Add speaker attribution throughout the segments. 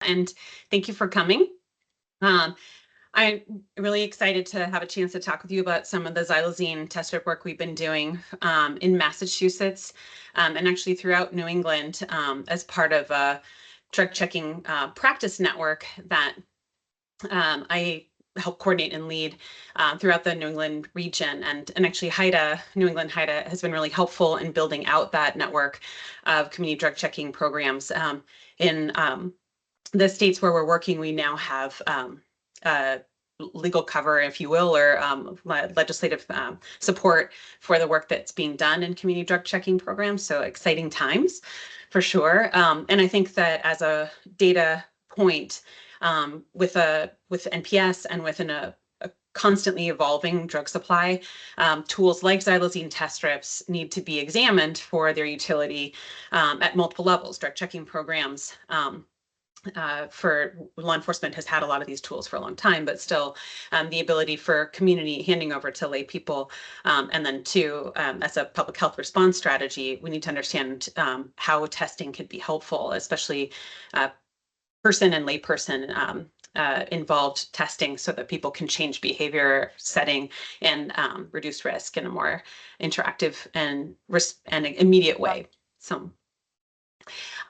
Speaker 1: and thank you for coming. I'm really excited to have a chance to talk with you about some of the xylazine test strip work we've been doing in Massachusetts and actually throughout New England as part of a drug checking practice network that I help coordinate and lead throughout the New England region. And actually New England HIDA has been really helpful in building out that network of community drug checking programs. In the states where we're working, we now have legal cover, if you will, or legislative support for the work that's being done in community drug checking programs. So exciting times for sure. And I think that as a data point, with NPS and within a constantly evolving drug supply, tools like xylazine test strips need to be examined for their utility at multiple levels. Drug checking programs for law enforcement has had a lot of these tools for a long time, but still the ability for community handing over to lay people, and then as a public health response strategy, we need to understand how testing could be helpful, especially person and layperson involved testing, so that people can change behavior setting and reduce risk in a more interactive and immediate way. So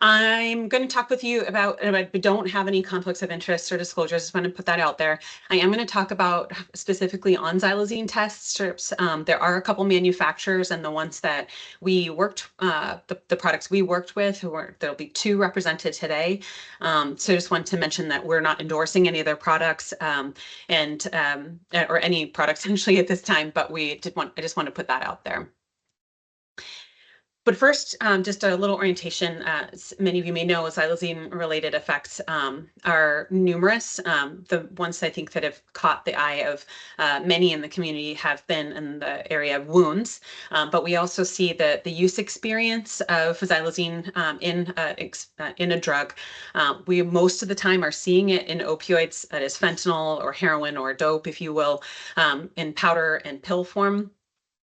Speaker 1: I'm going to talk with you about, I don't have any conflicts of interest or disclosures. I just want to put that out there. I am going to talk about specifically on xylazine test strips. There are a couple manufacturers, and the ones that we worked, the products we worked with, there'll be 2 represented today. So I just want to mention that we're not endorsing any of their products or any products actually at this time, but I just want to put that out there. But first, just a little orientation. As many of you may know, xylazine-related effects are numerous. The ones I think that have caught the eye of many in the community have been in the area of wounds. But we also see the use experience of xylazine in a drug. We most of the time are seeing it in opioids, that is fentanyl or heroin or dope, if you will, in powder and pill form.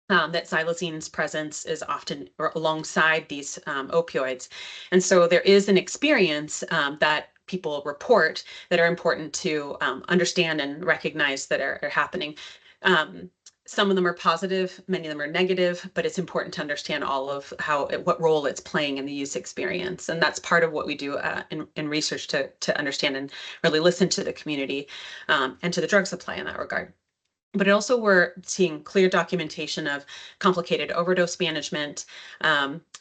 Speaker 1: That xylazine's presence is often alongside these opioids. And so there is an experience that people report that are important to understand and recognize that are happening. Some of them are positive, many of them are negative, but it's important to understand all of what role it's playing in the use experience. And that's part of what we do in research to understand and really listen to the community and to the drug supply in that regard. But also we're seeing clear documentation of complicated overdose management,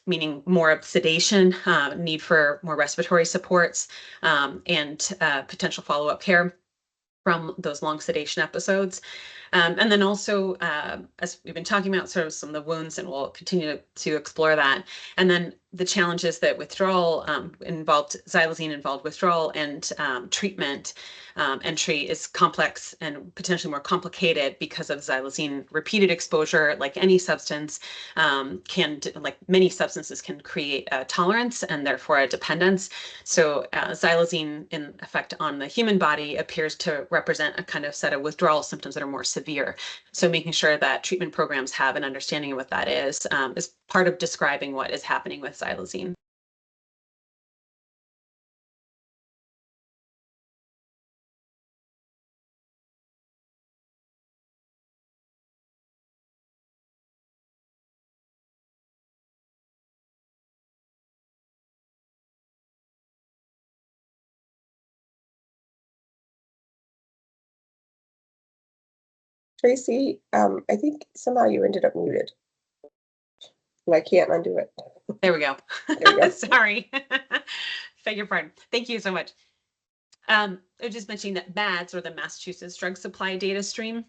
Speaker 1: meaning more sedation, need for more respiratory supports, and potential follow-up care from those long sedation episodes. And then also, as we've been talking about, sort of some of the wounds, and we'll continue to explore that. And then the challenges that withdrawal xylazine involved withdrawal and treatment entry is complex and potentially more complicated because of xylazine repeated exposure. Like any substance like many substances can create a tolerance and therefore a dependence. So xylazine in effect on the human body appears to represent a kind of set of withdrawal symptoms that are more severe. So making sure that treatment programs have an understanding of what that is part of describing what is happening with xylazine.
Speaker 2: Traci, I think somehow you ended up muted. And I can't undo it.
Speaker 1: There we go.
Speaker 2: There we go.
Speaker 1: Sorry. Beg your pardon. Thank you so much. I was just mentioning that MADS, or the Massachusetts Drug Supply Data Stream,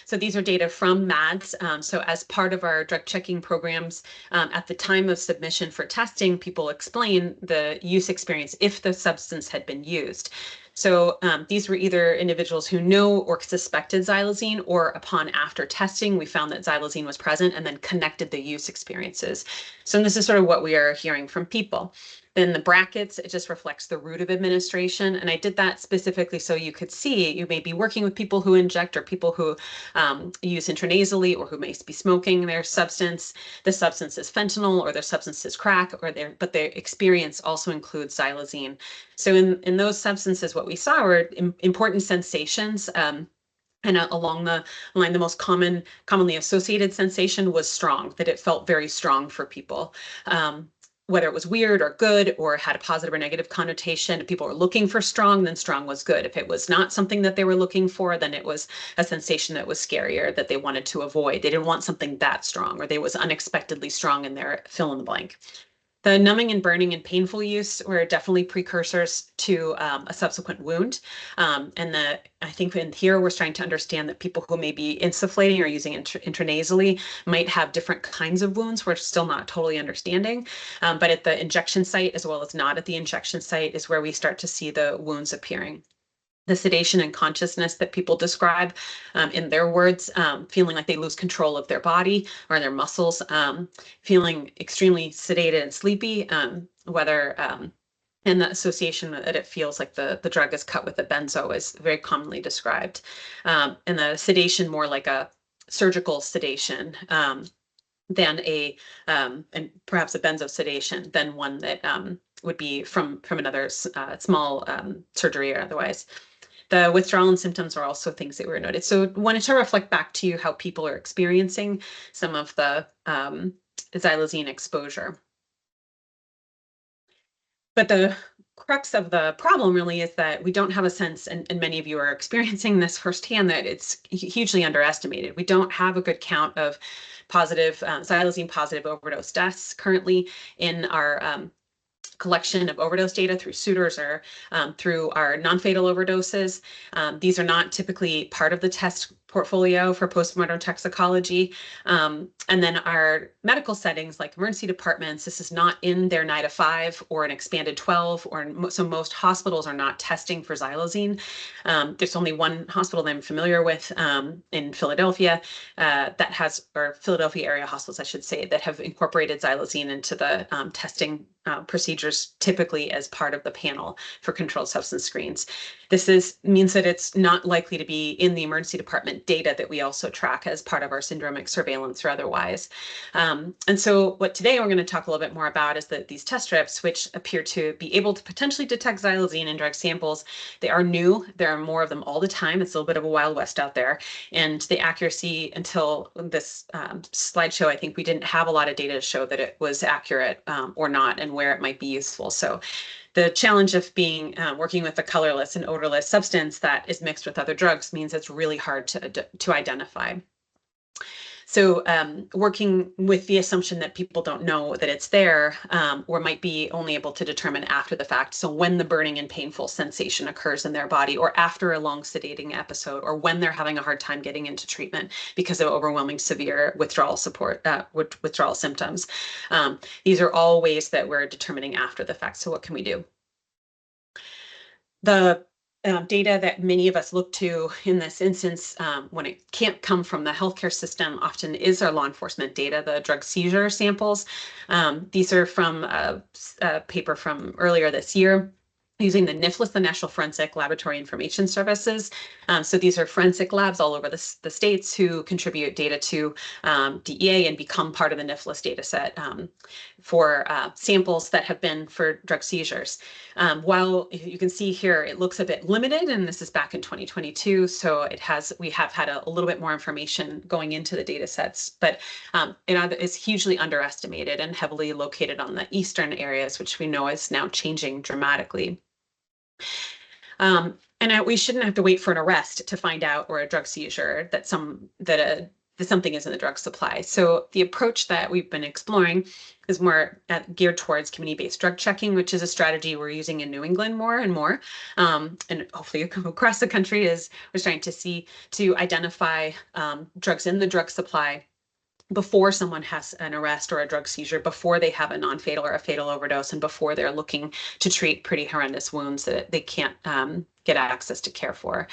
Speaker 1: so these are data from MADS. So as part of our drug checking programs, at the time of submission for testing, people explain the use experience if the substance had been used. So these were either individuals who know or suspected xylazine, or upon after testing, we found that xylazine was present and then connected the use experiences. So this is sort of what we are hearing from people. Then the brackets, it just reflects the route of administration. And I did that specifically so you could see you may be working with people who inject or people who use intranasally or who may be smoking their substance. The substance is fentanyl or their substance is crack, but their experience also includes xylazine. So in those substances, what we saw were important sensations. And along the line, the most commonly associated sensation was strong, that it felt very strong for people. Whether it was weird or good or had a positive or negative connotation, if people were looking for strong, then strong was good. If it was not something that they were looking for, then it was a sensation that was scarier, that they wanted to avoid. They didn't want something that strong, or they was unexpectedly strong in their fill in the blank. The numbing and burning and painful use were definitely precursors to a subsequent wound. I think in here we're trying to understand that people who may be insufflating or using intranasally might have different kinds of wounds. We're still not totally understanding. But at the injection site, as well as not at the injection site, is where we start to see the wounds appearing. The sedation and consciousness that people describe in their words, feeling like they lose control of their body or their muscles, feeling extremely sedated and sleepy, whether and the association that it feels like the drug is cut with a benzo is very commonly described. And the sedation more like a surgical sedation than and perhaps a benzo sedation than one that would be from another small surgery or otherwise. The withdrawal and symptoms are also things that were noted. So wanted to reflect back to you how people are experiencing some of the xylazine exposure. But the crux of the problem really is that we don't have a sense, and many of you are experiencing this firsthand, that it's hugely underestimated. We don't have a good count of positive xylazine positive overdose deaths currently in our collection of overdose data through suitors or through our non-fatal overdoses. These are not typically part of the test portfolio for postmortem toxicology. And then our medical settings like emergency departments, this is not in their NIDA 5 or an expanded 12, so most hospitals are not testing for xylazine. There's only one hospital that I'm familiar with in Philadelphia that has, or Philadelphia area hospitals, I should say, that have incorporated xylazine into the testing procedures typically as part of the panel for controlled substance screens. This means that it's not likely to be in the emergency department data that we also track as part of our syndromic surveillance or otherwise. And so what today we're going to talk a little bit more about is that these test strips, which appear to be able to potentially detect xylazine in drug samples, they are new. There are more of them all the time. It's a little bit of a wild west out there. And the accuracy until this slideshow, I think we didn't have a lot of data to show that it was accurate or not and where it might be useful. So the challenge of being working with a colorless and odorless substance that is mixed with other drugs means it's really hard to identify. So working with the assumption that people don't know that it's there or might be only able to determine after the fact. So when the burning and painful sensation occurs in their body or after a long sedating episode or when they're having a hard time getting into treatment because of overwhelming severe withdrawal symptoms. These are all ways that we're determining after the fact. So what can we do? The data that many of us look to in this instance, when it can't come from the healthcare system, often is our law enforcement data, the drug seizure samples. These are from a paper from earlier this year using the NIFLS, the National Forensic Laboratory Information Services. So these are forensic labs all over the states who contribute data to DEA and become part of the NIFLS data set for samples that have been for drug seizures. While you can see here, it looks a bit limited, and this is back in 2022, so we have had a little bit more information going into the data sets, but it is hugely underestimated and heavily located on the eastern areas, which we know is now changing dramatically. And we shouldn't have to wait for an arrest to find out, or a drug seizure, that something is in the drug supply. So the approach that we've been exploring is more geared towards community-based drug checking, which is a strategy we're using in New England more and more, and hopefully across the country, is we're starting to see to identify drugs in the drug supply before someone has an arrest or a drug seizure, before they have a non-fatal or a fatal overdose, and before they're looking to treat pretty horrendous wounds that they can't get access to care for.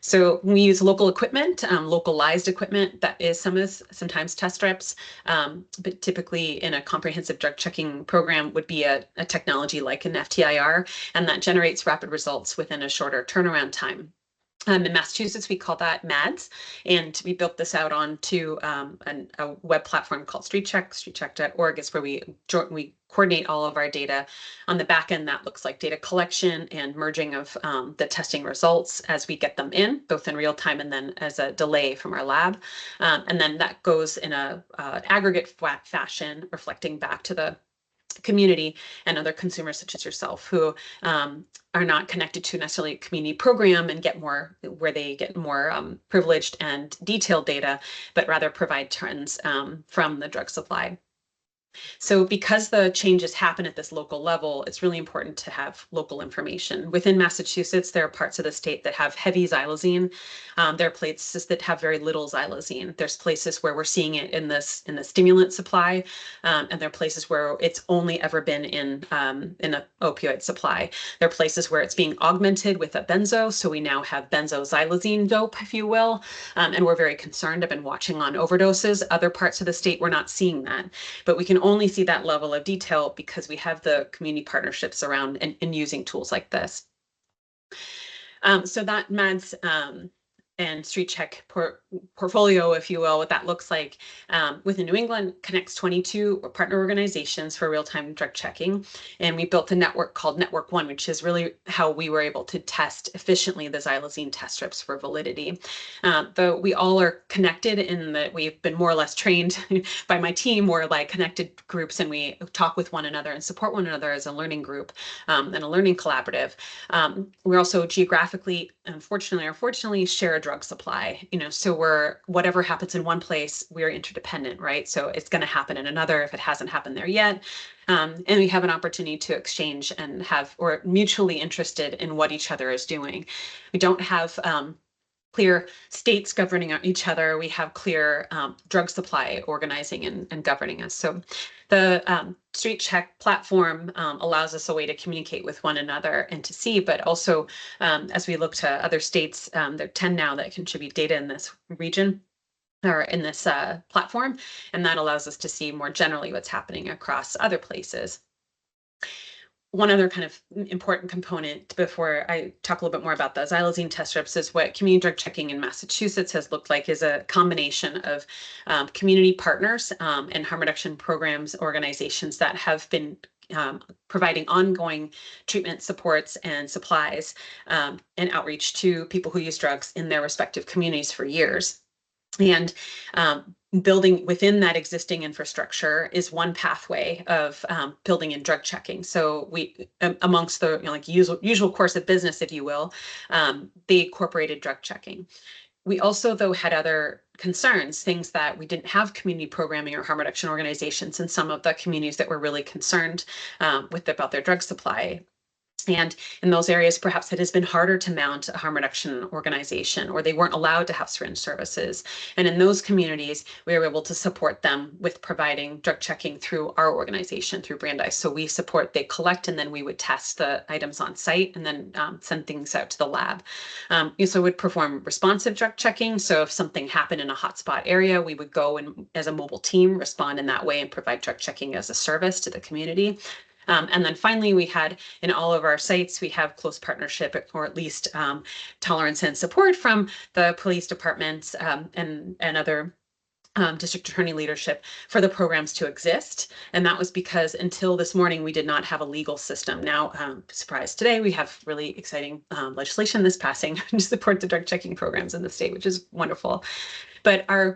Speaker 1: So we use local equipment, localized equipment that is sometimes test strips, but typically in a comprehensive drug checking program would be a technology like an FTIR, and that generates rapid results within a shorter turnaround time. In Massachusetts, we call that MADS, and we built this out onto a web platform called StreetCheck. StreetCheck.org is where we coordinate all of our data. On the back end, that looks like data collection and merging of the testing results as we get them in, both in real time and then as a delay from our lab. And then that goes in a aggregate fashion, reflecting back to the community and other consumers such as yourself who are not connected to necessarily a community program and get more where they get more privileged and detailed data, but rather provide trends from the drug supply. So because the changes happen at this local level, it's really important to have local information. Within Massachusetts, there are parts of the state that have heavy xylazine. There are places that have very little xylazine. There's places where we're seeing it in the stimulant supply, and there are places where it's only ever been in an opioid supply. There are places where it's being augmented with a benzo, so we now have benzoxylazine dope, if you will, and we're very concerned. I've been watching on overdoses. Other parts of the state, we're not seeing that, but we can only see that level of detail because we have the community partnerships around and using tools like this. So that MADS and StreetCheck portfolio, if you will, what that looks like within New England connects 22 partner organizations for real-time drug checking. And we built a network called Network One, which is really how we were able to test efficiently the xylazine test strips for validity. Though we all are connected in that we've been more or less trained by my team. We're like connected groups and we talk with one another and support one another as a learning group and a learning collaborative. We're also geographically, unfortunately or fortunately, share a drug supply, so whatever happens in one place, we're interdependent, right? So it's going to happen in another if it hasn't happened there yet. And we have an opportunity to exchange and or mutually interested in what each other is doing. We don't have clear states governing each other. We have clear drug supply organizing and governing us. So the StreetCheck platform allows us a way to communicate with one another and to see, but also as we look to other states, there are 10 now that contribute data in this region or in this platform, and that allows us to see more generally what's happening across other places. One other kind of important component before I talk a little bit more about the xylazine test strips is what community drug checking in Massachusetts has looked like is a combination of community partners and harm reduction programs, organizations that have been providing ongoing treatment supports and supplies and outreach to people who use drugs in their respective communities for years. And building within that existing infrastructure is one pathway of building in drug checking. So we, amongst the like usual course of business, if you will, they incorporated drug checking. We also, though, had other concerns, things that we didn't have community programming or harm reduction organizations in some of the communities that were really concerned about their drug supply. And in those areas, perhaps it has been harder to mount a harm reduction organization, or they weren't allowed to have syringe services. And in those communities, we were able to support them with providing drug checking through our organization, through Brandeis. So we support, they collect, and then we would test the items on site and then send things out to the lab. We also would perform responsive drug checking. So if something happened in a hotspot area, we would go and as a mobile team respond in that way and provide drug checking as a service to the community. And then finally, we had in all of our sites, we have close partnership or at least tolerance and support from the police departments and other district attorney leadership for the programs to exist. And that was because until this morning, we did not have a legal system. Now, surprise, today we have really exciting legislation that's passing to support the drug checking programs in the state, which is wonderful. But our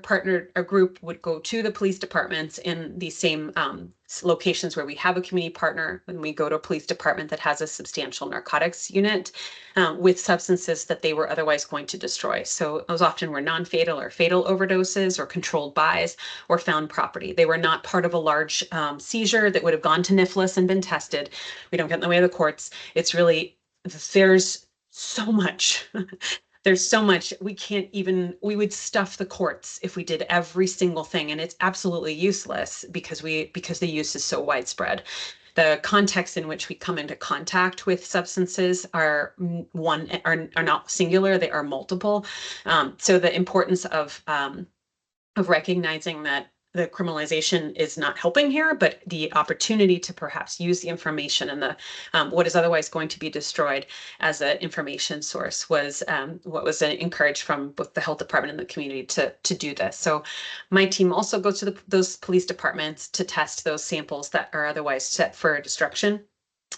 Speaker 1: group would go to the police departments in these same locations where we have a community partner, when we go to a police department that has a substantial narcotics unit with substances that they were otherwise going to destroy. So those often were non-fatal or fatal overdoses or controlled buys or found property. They were not part of a large seizure that would have gone to NIFLS and been tested. We don't get in the way of the courts. It's really, there's so much there's so much we would stuff the courts if we did every single thing, and it's absolutely useless because the use is so widespread. the context in which we come into contact with substances are not singular, they are multiple. So the importance of recognizing that the criminalization is not helping here, but the opportunity to perhaps use the information and the what is otherwise going to be destroyed as an information source was what was encouraged from both the health department and the community to do this. So my team also goes to those police departments to test those samples that are otherwise set for destruction.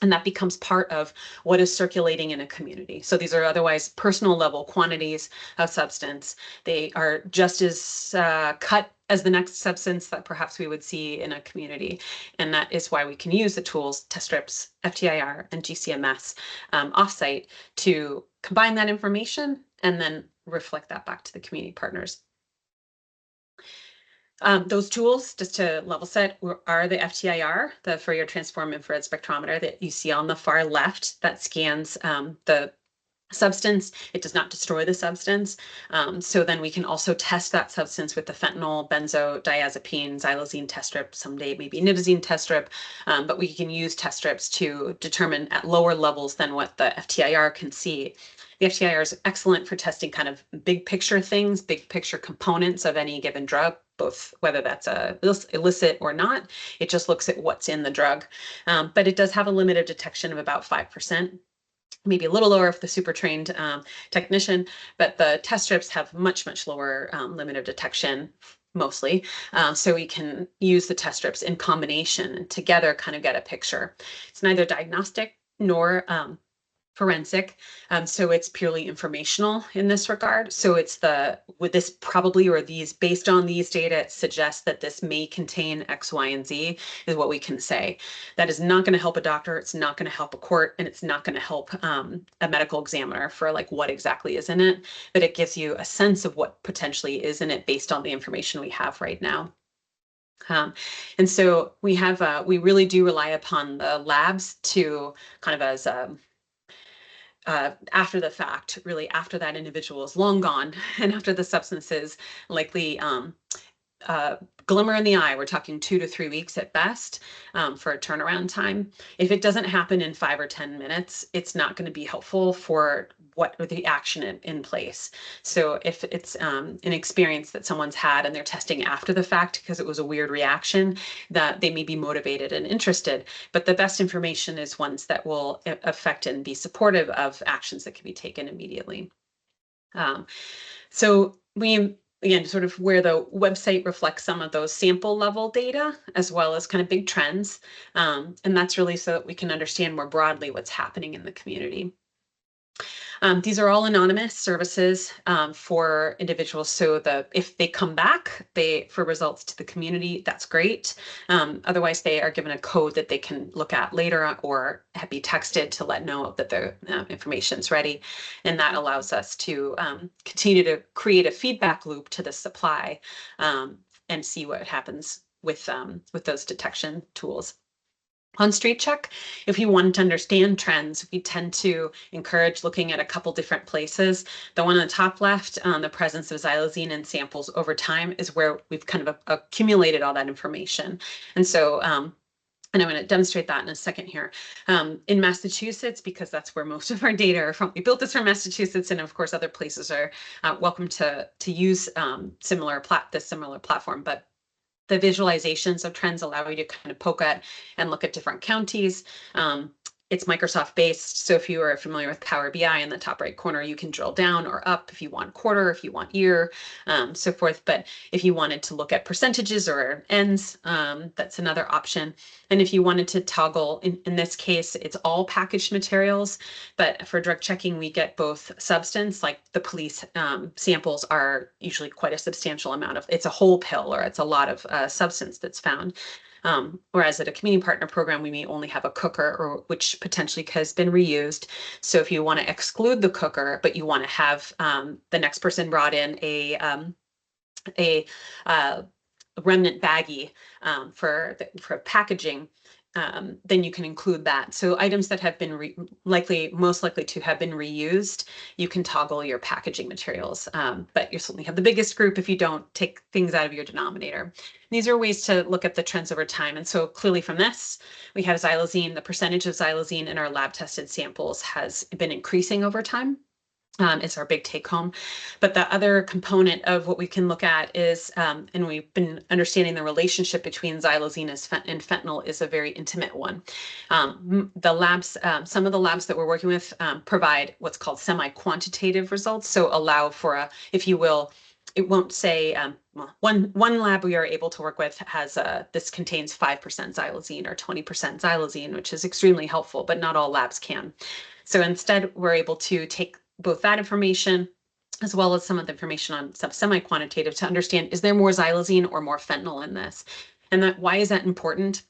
Speaker 1: And that becomes part of what is circulating in a community. So these are otherwise personal level quantities of substance. They are just as cut as the next substance that perhaps we would see in a community. And that is why we can use the tools, test strips, FTIR, and GCMS offsite to combine that information and then reflect that back to the community partners. Those tools, just to level set, are the FTIR, the Fourier Transform Infrared Spectrometer that you see on the far left that scans the substance. It does not destroy the substance. So then we can also test that substance with the fentanyl, benzodiazepine, xylazine test strip, someday maybe nitazene test strip, but we can use test strips to determine at lower levels than what the FTIR can see. The FTIR is excellent for testing kind of big picture things, big picture components of any given drug, both whether that's illicit or not. It just looks at what's in the drug, but it does have a limit of detection of about 5%. Maybe a little lower if the super trained technician, but the test strips have much, much lower limit of detection mostly. So we can use the test strips in combination and together kind of get a picture. It's neither diagnostic nor forensic. So it's purely informational in this regard. So it's with this probably, or these, based on these data, it suggests that this may contain X, Y, and Z is what we can say. That is not going to help a doctor. It's not going to help a court, and it's not going to help a medical examiner for like what exactly is in it, but it gives you a sense of what potentially is in it based on the information we have right now. And so we really do rely upon the labs to kind of as after the fact, really after that individual is long gone and after the substance is likely glimmer in the eye, we're talking 2 to 3 weeks at best for a turnaround time. If it doesn't happen in 5 or 10 minutes, it's not going to be helpful for the action in place. So if it's an experience that someone's had and they're testing after the fact because it was a weird reaction, that they may be motivated and interested. But the best information is ones that will affect and be supportive of actions that can be taken immediately. So we, again, sort of where the website reflects some of those sample level data as well as kind of big trends. And that's really so that we can understand more broadly what's happening in the community. These are all anonymous services for individuals. So if they come back for results to the community, that's great. Otherwise, they are given a code that they can look at later or be texted to let know that the information's ready. And that allows us to continue to create a feedback loop to the supply and see what happens with those detection tools. On Street Check, if you want to understand trends, we tend to encourage looking at a couple different places. The one on the top left, the presence of xylazine in samples over time, is where we've kind of accumulated all that information. And so, and I'm going to demonstrate that in a second here. In Massachusetts, because that's where most of our data are from, we built this from Massachusetts, and of course other places are welcome to use this similar platform, but the visualizations of trends allow you to kind of poke at and look at different counties. It's Microsoft based. So if you are familiar with Power BI in the top right corner, you can drill down or up if you want quarter, if you want year, so forth. But if you wanted to look at percentages or ends, that's another option. And if you wanted to toggle, in this case, it's all packaged materials. But for drug checking, we get both substance, like the police samples are usually quite a substantial amount of, it's a whole pill or it's a lot of substance that's found. Whereas at a community partner program, we may only have a cooker, which potentially has been reused. So if you want to exclude the cooker, but you want to have the next person brought in a remnant baggie for packaging, then you can include that. So items that have been most likely to have been reused, you can toggle your packaging materials, but you certainly have the biggest group if you don't take things out of your denominator. These are ways to look at the trends over time. And so clearly from this, we have xylazine. The percentage of xylazine in our lab tested samples has been increasing over time. Is our big take home. But the other component of what we can look at is, and we've been understanding the relationship between xylazine and fentanyl is a very intimate one. The labs, some of the labs that we're working with provide what's called semi-quantitative results. So allow for a, if you will, it won't say, well, one lab we are able to work with has this contains 5% xylazine or 20% xylazine, which is extremely helpful, but not all labs can. So instead, we're able to take both that information as well as some of the information on semi-quantitative to understand, is there more xylazine or more fentanyl in this? And that, why is that important?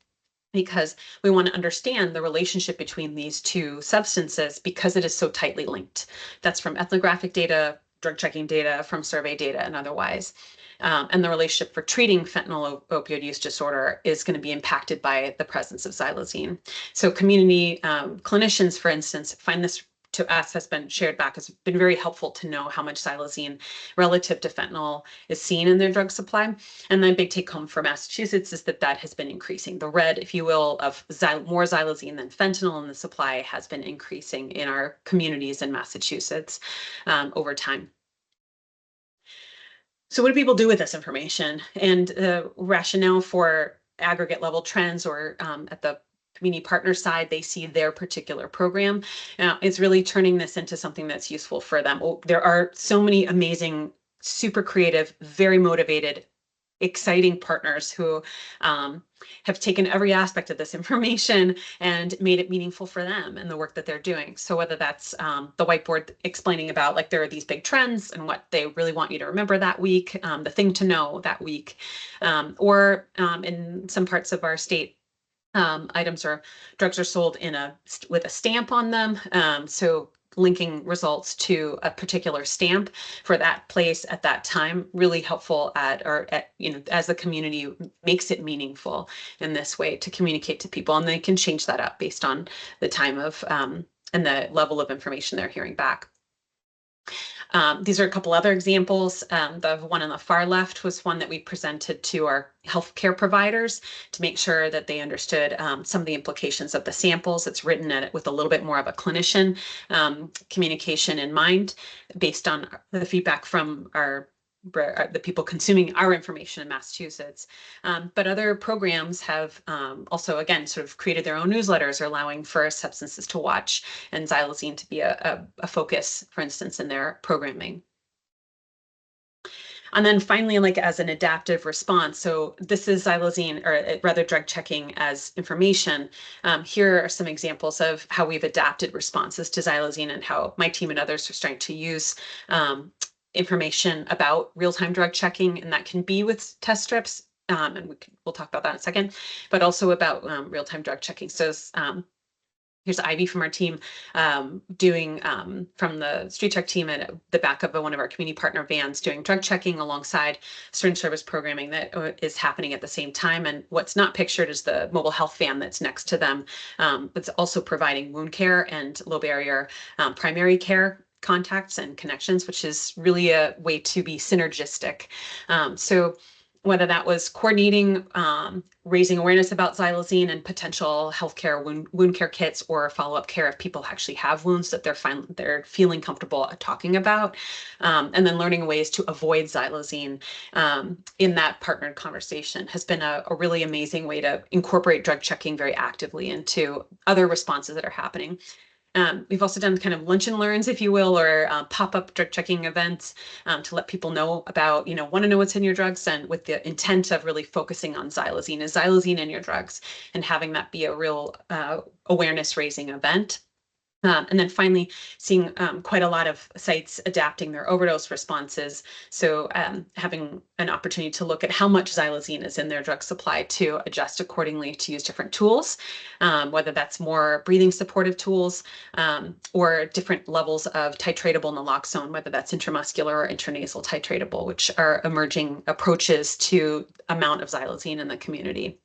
Speaker 1: Because we want to understand the relationship between these two substances because it is so tightly linked. That's from ethnographic data, drug checking data, from survey data, and otherwise. And the relationship for treating fentanyl opioid use disorder is going to be impacted by the presence of xylazine. So community clinicians, for instance, find this to us has been shared back has been very helpful to know how much xylazine relative to fentanyl is seen in their drug supply. And the big take home for Massachusetts is that that has been increasing. The red, if you will, of more xylazine than fentanyl in the supply has been increasing in our communities in Massachusetts over time. So what do people do with this information? And the rationale for aggregate level trends, or at the community partner side, they see their particular program. It's really turning this into something that's useful for them. There are so many amazing, super creative, very motivated, exciting partners who have taken every aspect of this information and made it meaningful for them and the work that they're doing. So whether that's the whiteboard explaining about, like, there are these big trends and what they really want you to remember that week, the thing to know that week, or in some parts of our state, items or drugs are sold with a stamp on them. So linking results to a particular stamp for that place at that time, really helpful as the community makes it meaningful in this way to communicate to people, and they can change that up based on the time of and the level of information they're hearing back. These are a couple other examples. The one on the far left was one that we presented to our healthcare providers to make sure that they understood some of the implications of the samples. It's written with a little bit more of a clinician communication in mind, based on the feedback from the people consuming our information in Massachusetts. But other programs have also, again, sort of created their own newsletters, or allowing for substances to watch and xylazine to be a focus, for instance, in their programming. And then finally, like, as an adaptive response, so this is xylazine, or rather drug checking as information. Here are some examples of how we've adapted responses to xylazine and how my team and others are starting to use information about real-time drug checking, and that can be with test strips, and we'll talk about that in a second, but also about real-time drug checking. So here's Ivy from our team doing from the street check team at the back of one of our community partner vans, doing drug checking alongside syringe service programming that is happening at the same time. And what's not pictured is the mobile health van that's next to them. It's also providing wound care and low barrier primary care contacts and connections, which is really a way to be synergistic. So whether that was coordinating, raising awareness about xylazine and potential healthcare wound care kits, or follow-up care if people actually have wounds that they're feeling comfortable talking about, and then learning ways to avoid xylazine in that partnered conversation has been a really amazing way to incorporate drug checking very actively into other responses that are happening. We've also done kind of lunch and learns, if you will, or pop-up drug checking events to let people know about, want to know what's in your drugs, and with the intent of really focusing on xylazine. Is xylazine in your drugs? And having that be a real awareness raising event. And then finally, seeing quite a lot of sites adapting their overdose responses. So having an opportunity to look at how much xylazine is in their drug supply to adjust accordingly to use different tools, whether that's more breathing supportive tools or different levels of titratable naloxone, whether that's intramuscular or intranasal titratable, which are emerging approaches to amount of xylazine in the community.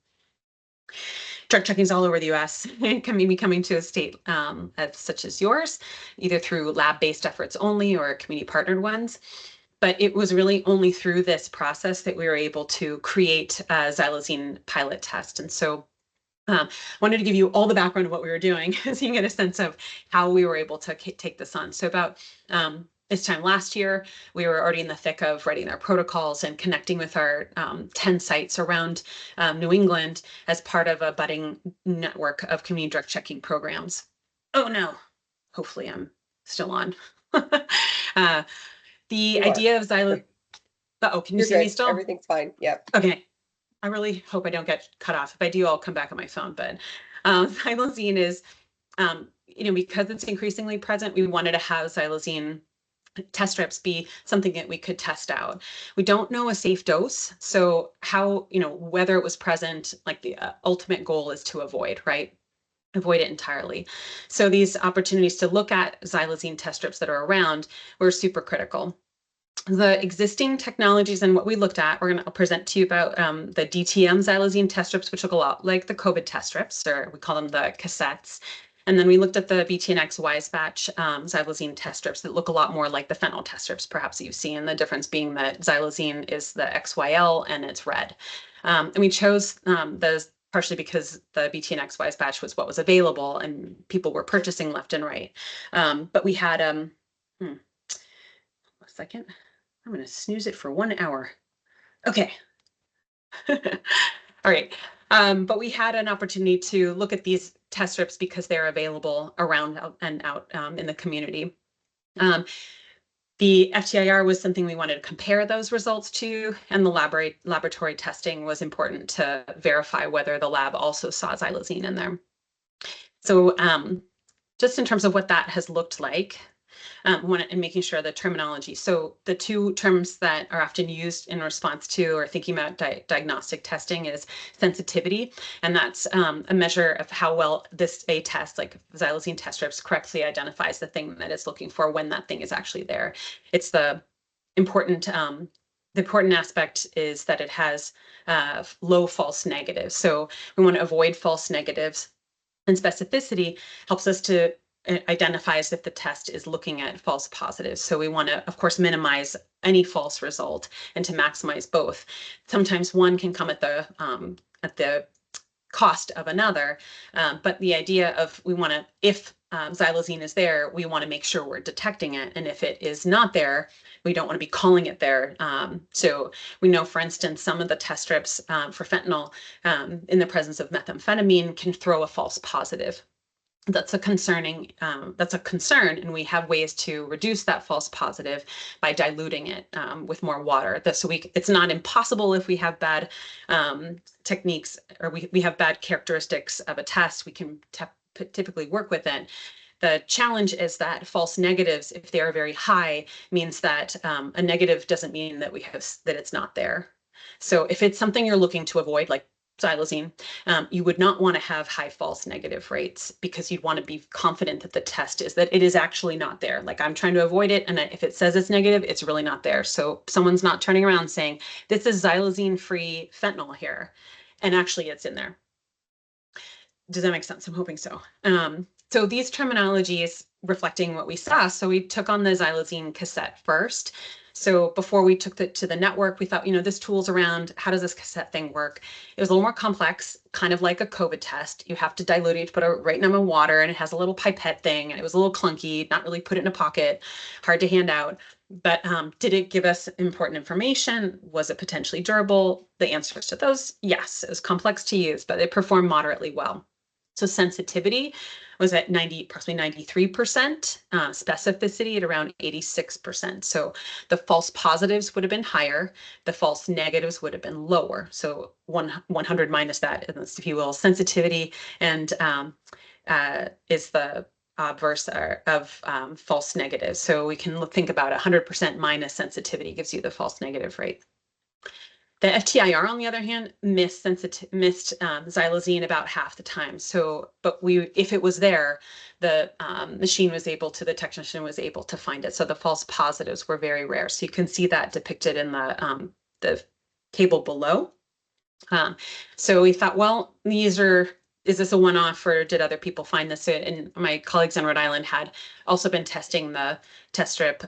Speaker 1: drug checkings all over the US and coming to a state such as yours, either through lab-based efforts only or community partnered ones. But it was really only through this process that we were able to create a Xylazine pilot test. And so wanted to give you all the background of what we were doing so you can get a sense of how we were able to take this on. So about this time last year, we were already in the thick of writing our protocols and connecting with our 10 sites around New England as part of a budding network of community drug checking programs. Oh no, hopefully I'm still on. The idea of Xylazine. Oh, can you see me still?
Speaker 2: Everything's fine. Yep.
Speaker 1: Okay. I really hope I don't get cut off. If I do, I'll come back on my phone. But Xylazine is, because it's increasingly present, we wanted to have Xylazine test strips be something that we could test out. We don't know a safe dose. So how, whether it was present, like the ultimate goal is to avoid, right? Avoid it entirely. So these opportunities to look at Xylazine test strips that are around were super critical. The existing technologies and what we looked at, we're going to present to you about the DTM Xylazine test strips, which look a lot like the COVID test strips, or we call them the cassettes. And then we looked at the BTNX wise batch Xylazine test strips that look a lot more like the fentanyl test strips, perhaps you've seen, the difference being that Xylazine is the XYL and it's red. And we chose those partially because the BTNX wise batch was what was available and people were purchasing left and right. But we had, a second. I'm going to snooze it for 1 hour. Okay. All right. But we had an opportunity to look at these test strips because they're available around and out in the community. The FTIR was something we wanted to compare those results to, and the laboratory testing was important to verify whether the lab also saw Xylazine in there. So just in terms of what that has looked like, and making sure the terminology. So the two terms that are often used in response to or thinking about diagnostic testing is sensitivity, and that's a measure of how well a test like Xylazine test strips correctly identifies the thing that it's looking for when that thing is actually there. It's the important aspect is that it has low false negatives. So we want to avoid false negatives, and specificity helps us to identifies if the test is looking at false positives. So we want to, of course, minimize any false result and to maximize both. Sometimes one can come at the cost of another, but the idea of if Xylazine is there, we want to make sure we're detecting it, and if it is not there, we don't want to be calling it there. So we know, for instance, some of the test strips for fentanyl in the presence of methamphetamine can throw a false positive. That's a concern, and we have ways to reduce that false positive by diluting it with more water. It's not impossible if we have bad techniques or we have bad characteristics of a test, we can typically work with it. The challenge is that false negatives, if they are very high, means that a negative doesn't mean that that it's not there. So if it's something you're looking to avoid, like Xylazine, you would not want to have high false negative rates because you'd want to be confident that the test is that it is actually not there. Like I'm trying to avoid it, and if it says it's negative, it's really not there. So someone's not turning around saying this is Xylazine-free fentanyl here, and actually it's in there. Does that make sense? I'm hoping so. So these terminologies reflecting what we saw. So we took on the Xylazine cassette first. So before we took it to the network, we thought, this tool's around. How does this cassette thing work? It was a little more complex, kind of like a COVID test. You have to dilute it, put a right amount of water, and it has a little pipette thing. And it was a little clunky, not really put it in a pocket, hard to hand out. But did it give us important information? Was it potentially durable? The answers to those, yes. It was complex to use, but it performed moderately well. So sensitivity was at approximately 93%, specificity at around 86%. So the false positives would have been higher, the false negatives would have been lower. So 100 minus that, if you will, sensitivity and is the obverse of false negatives. So we can think about 100% minus sensitivity gives you the false negative rate. The FTIR, on the other hand, missed Xylazine about half the time. So, but if it was there, the the technician was able to find it. So the false positives were very rare. So you can see that depicted in the table below. So we thought, well, these are is this a one-off, or did other people find this? And my colleagues in Rhode Island had also been testing the test strip,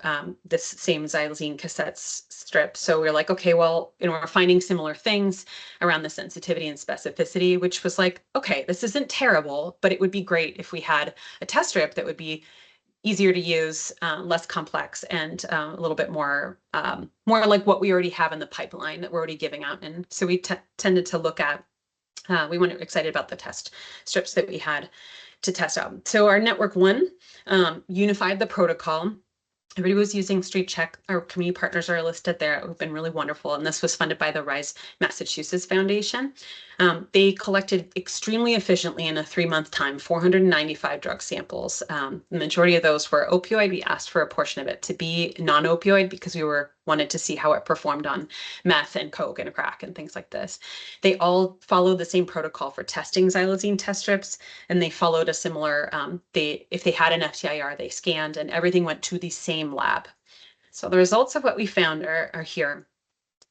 Speaker 1: this same xylazine cassette strip. So we're like, okay, well, we're finding similar things around the sensitivity and specificity, which was like, okay, this isn't terrible, but it would be great if we had a test strip that would be easier to use, less complex, and a little bit more like what we already have in the pipeline that we're already giving out. And so we tended to look at, we were excited about the test strips that we had to test out. So our network one unified the protocol. Everybody was using Street Check. Our community partners are listed there. It's been really wonderful. And this was funded by the Rise Massachusetts Foundation. They collected extremely efficiently in a 3-month time, 495 drug samples. The majority of those were opioid. We asked for a portion of it to be non-opioid because we wanted to see how it performed on meth and coke and crack and things like this. They all followed the same protocol for testing xylazine test strips, and they followed a similar, if they had an FTIR, they scanned, and everything went to the same lab. So the results of what we found are here.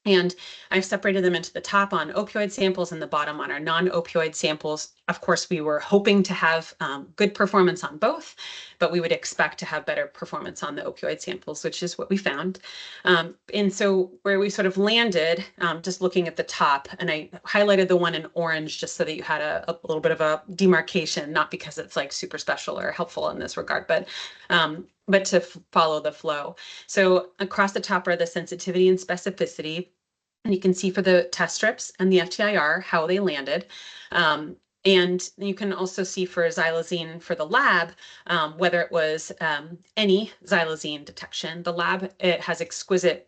Speaker 1: And I've separated them into the top on opioid samples and the bottom on our non-opioid samples. Of course, we were hoping to have good performance on both, but we would expect to have better performance on the opioid samples, which is what we found. And so where we sort of landed, just looking at the top, and I highlighted the one in orange just so that you had a little bit of a demarcation, not because it's like super special or helpful in this regard, but to follow the flow. So across the top are the sensitivity and specificity. And you can see for the test strips and the FTIR how they landed. And you can also see for xylazine for the lab, whether it was any xylazine detection. The lab, it has exquisite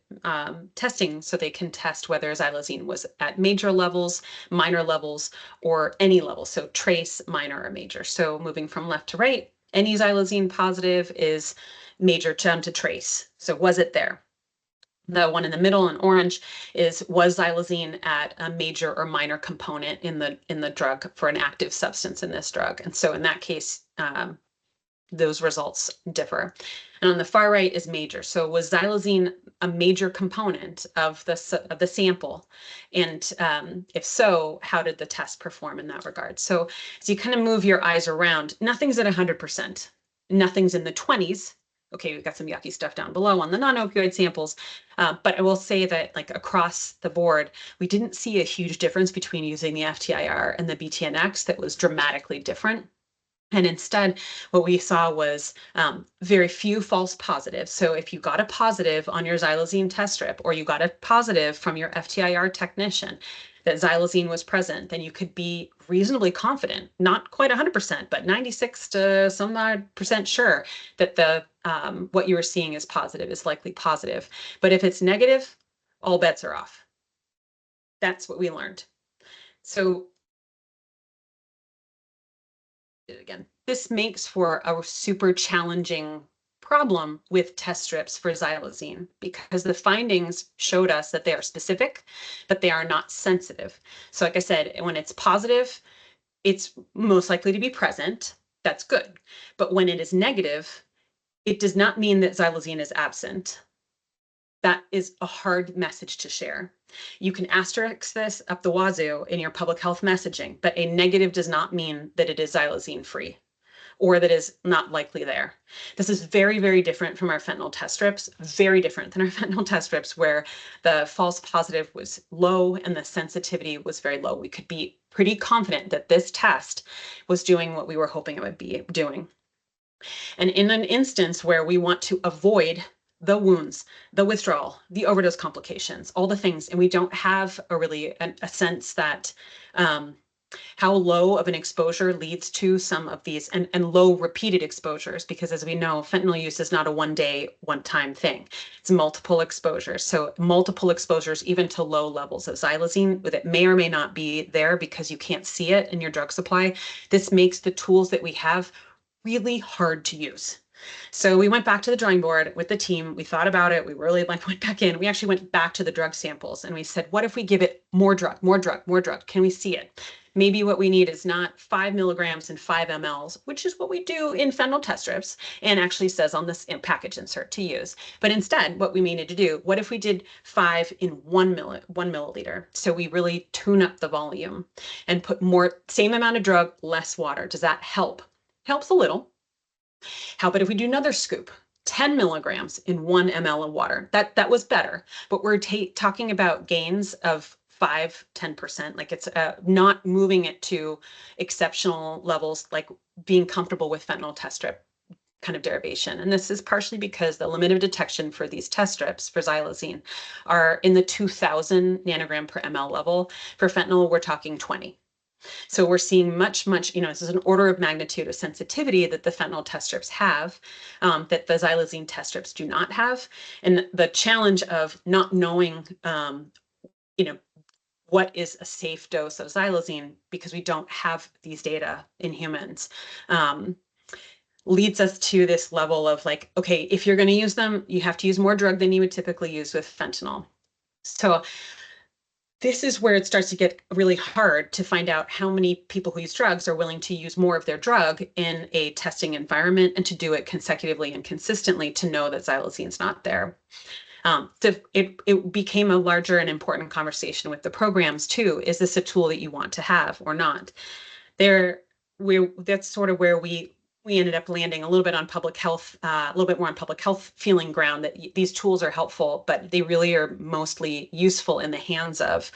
Speaker 1: testing, so they can test whether xylazine was at major levels, minor levels, or any level. So trace, minor, or major. So moving from left to right, any xylazine positive is major down to trace. So was it there? The one in the middle in orange was xylazine at a major or minor component in the drug for an active substance in this drug? And so in that case, those results differ. And on the far right is major. So was xylazine a major component of the sample? And if so, how did the test perform in that regard? So as you kind of move your eyes around, nothing's at 100%. Nothing's in the 20s. Okay, we've got some yucky stuff down below on the non-opioid samples, but I will say that like across the board, we didn't see a huge difference between using the FTIR and the BTNX that was dramatically different. And instead, what we saw was very few false positives. So if you got a positive on your xylazine test strip, or you got a positive from your FTIR technician that xylazine was present, then you could be reasonably confident, not quite 100%, but 96 to some odd percent sure that the what you were seeing is positive, is likely positive. But if it's negative, all bets are off. That's what we learned. So again, this makes for a super challenging problem with test strips for xylazine, because the findings showed us that they are specific, but they are not sensitive. So like I said, when it's positive, it's most likely to be present. That's good. But when it is negative, it does not mean that xylazine is absent. That is a hard message to share. You can asterisk this up the wazoo in your public health messaging, but a negative does not mean that it is xylazine free or that is not likely there. This is very, very different from our fentanyl test strips, very different than our fentanyl test strips, where the false positive was low and the sensitivity was very low. We could be pretty confident that this test was doing what we were hoping it would be doing. And in an instance where we want to avoid the wounds, the withdrawal, the overdose complications, all the things, and we don't have a sense that how low of an exposure leads to some of these, and low repeated exposures, because as we know, fentanyl use is not a one-time thing. It's multiple exposures. So multiple exposures, even to low levels of xylazine, that may or may not be there because you can't see it in your drug supply. This makes the tools that we have really hard to use. So we went back to the drawing board with the team. We thought about it. We really went back in. We actually went back to the drug samples and we said, what if we give it more drug, more drug, more drug? Can we see it? Maybe what we need is not 5 milligrams and 5 mLs, which is what we do in fentanyl test strips and actually says on this package insert to use. But instead, what we needed to do, what if we did 5 in 1 milliliter? So we really tune up the volume and put more, same amount of drug, less water. Does that help? Helps a little. How about if we do another scoop? 10 milligrams in 1 ml of water. That was better, but we're talking about gains of 5-10%. Like it's not moving it to exceptional levels, like being comfortable with fentanyl test strip kind of derivation. And this is partially because the limit of detection for these test strips for xylazine are in the 2000 nanogram per ml level. For fentanyl, we're talking 20. So we're seeing much, this is an order of magnitude of sensitivity that the fentanyl test strips have, that the xylazine test strips do not have. And the challenge of not knowing, what is a safe dose of xylazine, because we don't have these data in humans, leads us to this level of like, okay, if you're going to use them, you have to use more drug than you would typically use with fentanyl. So this is where it starts to get really hard to find out how many people who use drugs are willing to use more of their drug in a testing environment and to do it consecutively and consistently to know that xylazine's not there. So it became a larger and important conversation with the programs too. Is this a tool that you want to have or not? That's sort of where we ended up landing a little bit on public health, a little bit more on public health feeling ground, that these tools are helpful, but they really are mostly useful in the hands of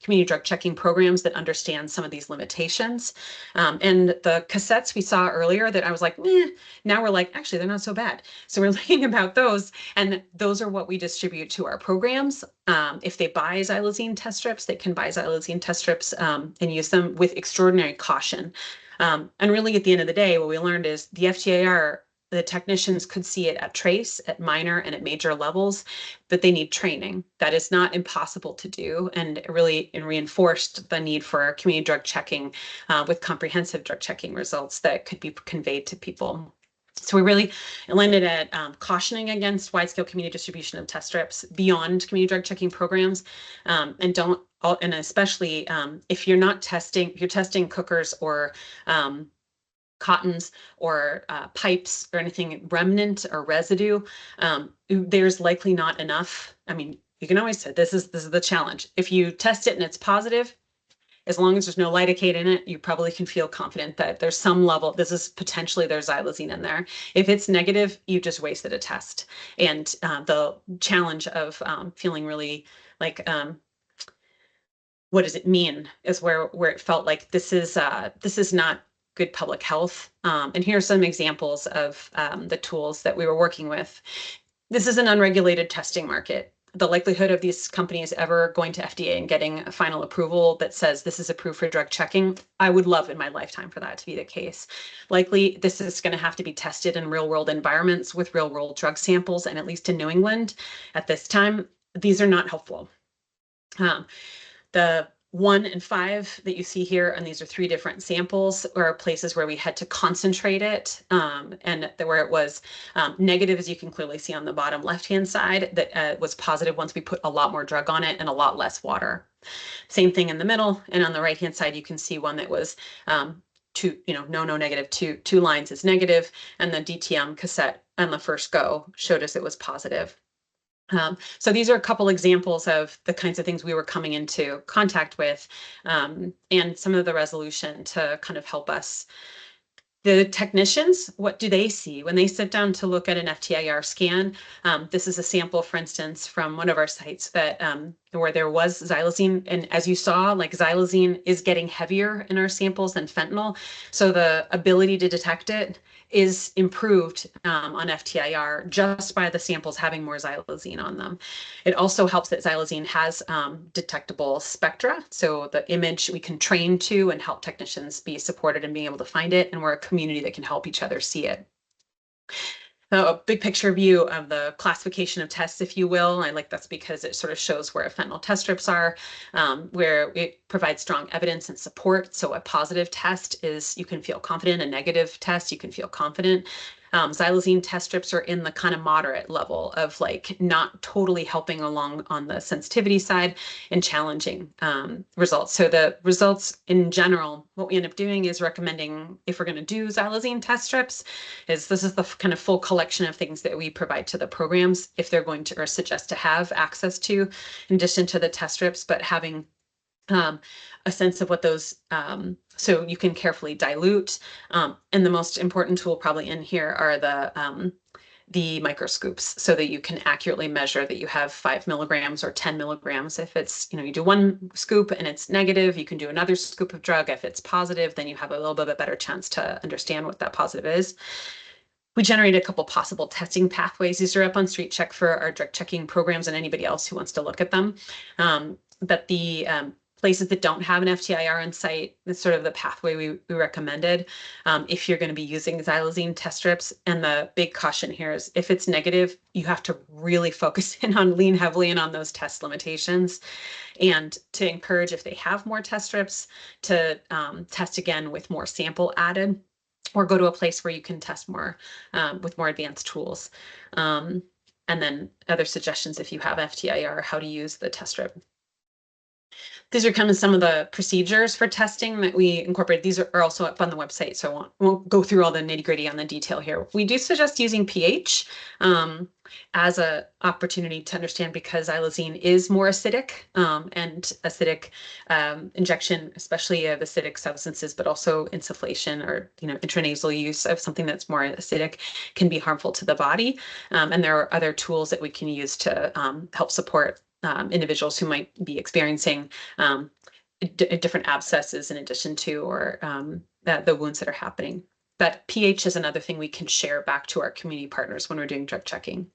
Speaker 1: community drug checking programs that understand some of these limitations. And the cassettes we saw earlier that I was like, now we're like, actually, they're not so bad. So we're looking about those, and those are what we distribute to our programs. If they buy xylazine test strips, they can buy xylazine test strips and use them with extraordinary caution. And really, at the end of the day, what we learned is the FTIR, the technicians could see it at trace, at minor, and at major levels, but they need training. That is not impossible to do, and it really reinforced the need for community drug checking with comprehensive drug checking results that could be conveyed to people. So we really landed at cautioning against wide-scale community distribution of test strips beyond community drug checking programs, and especially if you're not testing, if you're testing cookers or cottons or pipes or anything remnant or residue, there's likely not enough. I mean, you can always say this is the challenge. If you test it and it's positive, as long as there's no lidocaine in it, you probably can feel confident that there's some level, this is potentially there's xylazine in there. If it's negative, you just wasted a test. And the challenge of feeling really like, what does it mean, is where it felt like this is not good public health. And here are some examples of the tools that we were working with. This is an unregulated testing market. The likelihood of these companies ever going to FDA and getting a final approval that says this is approved for drug checking, I would love in my lifetime for that to be the case. Likely, this is going to have to be tested in real world environments with real world drug samples, and at least in New England at this time, these are not helpful. The 1 and 5 that you see here, and these are 3 different samples, are places where we had to concentrate it, and where it was negative, as you can clearly see on the bottom left-hand side, that was positive once we put a lot more drug on it and a lot less water. Same thing in the middle, and on the right-hand side, you can see one that was no negative, two lines is negative, and the DTM cassette on the first go showed us it was positive. So these are a couple examples of the kinds of things we were coming into contact with, and some of the resolution to kind of help us. The technicians, what do they see when they sit down to look at an FTIR scan? This is a sample, for instance, from one of our sites that where there was xylazine, and as you saw, like xylazine is getting heavier in our samples than fentanyl, so the ability to detect it is improved on FTIR just by the samples having more xylazine on them. It also helps that xylazine has detectable spectra, so the image we can train to and help technicians be supported in being able to find it, and we're a community that can help each other see it. So a big picture view of the classification of tests, if you will. I like that's because it sort of shows where fentanyl test strips are, where it provides strong evidence and support. So a positive test is you can feel confident, a negative test you can feel confident. Xylazine test strips are in the kind of moderate level of like not totally helping along on the sensitivity side and challenging results. So the results in general, what we end up doing is recommending if we're going to do Xylazine test strips, is this is the kind of full collection of things that we provide to the programs if they're going to or suggest to have access to in addition to the test strips, but having a sense of what those, so you can carefully dilute. And the most important tool probably in here are the microscoops so that you can accurately measure that you have 5 milligrams or 10 milligrams. If it's, you do one scoop and it's negative, you can do another scoop of drug. If it's positive, then you have a little bit of a better chance to understand what that positive is. We generated a couple possible testing pathways. These are up on Street Check for our drug checking programs and anybody else who wants to look at them. But the places that don't have an FTIR on site, is sort of the pathway we recommended if you're going to be using Xylazine test strips. And the big caution here is if it's negative, you have to really focus in on lean heavily in on those test limitations and to encourage if they have more test strips to test again with more sample added or go to a place where you can test more with more advanced tools. And then other suggestions if you have FTIR, how to use the test strip. These are kind of some of the procedures for testing that we incorporate. These are also up on the website, so I won't go through all the nitty gritty on the detail here. We do suggest using pH as an opportunity to understand because xylazine is more acidic and acidic injection, especially of acidic substances, but also insufflation or intranasal use of something that's more acidic can be harmful to the body. And there are other tools that we can use to help support individuals who might be experiencing different abscesses in addition to or the wounds that are happening. But pH is another thing we can share back to our community partners when we're doing drug checking.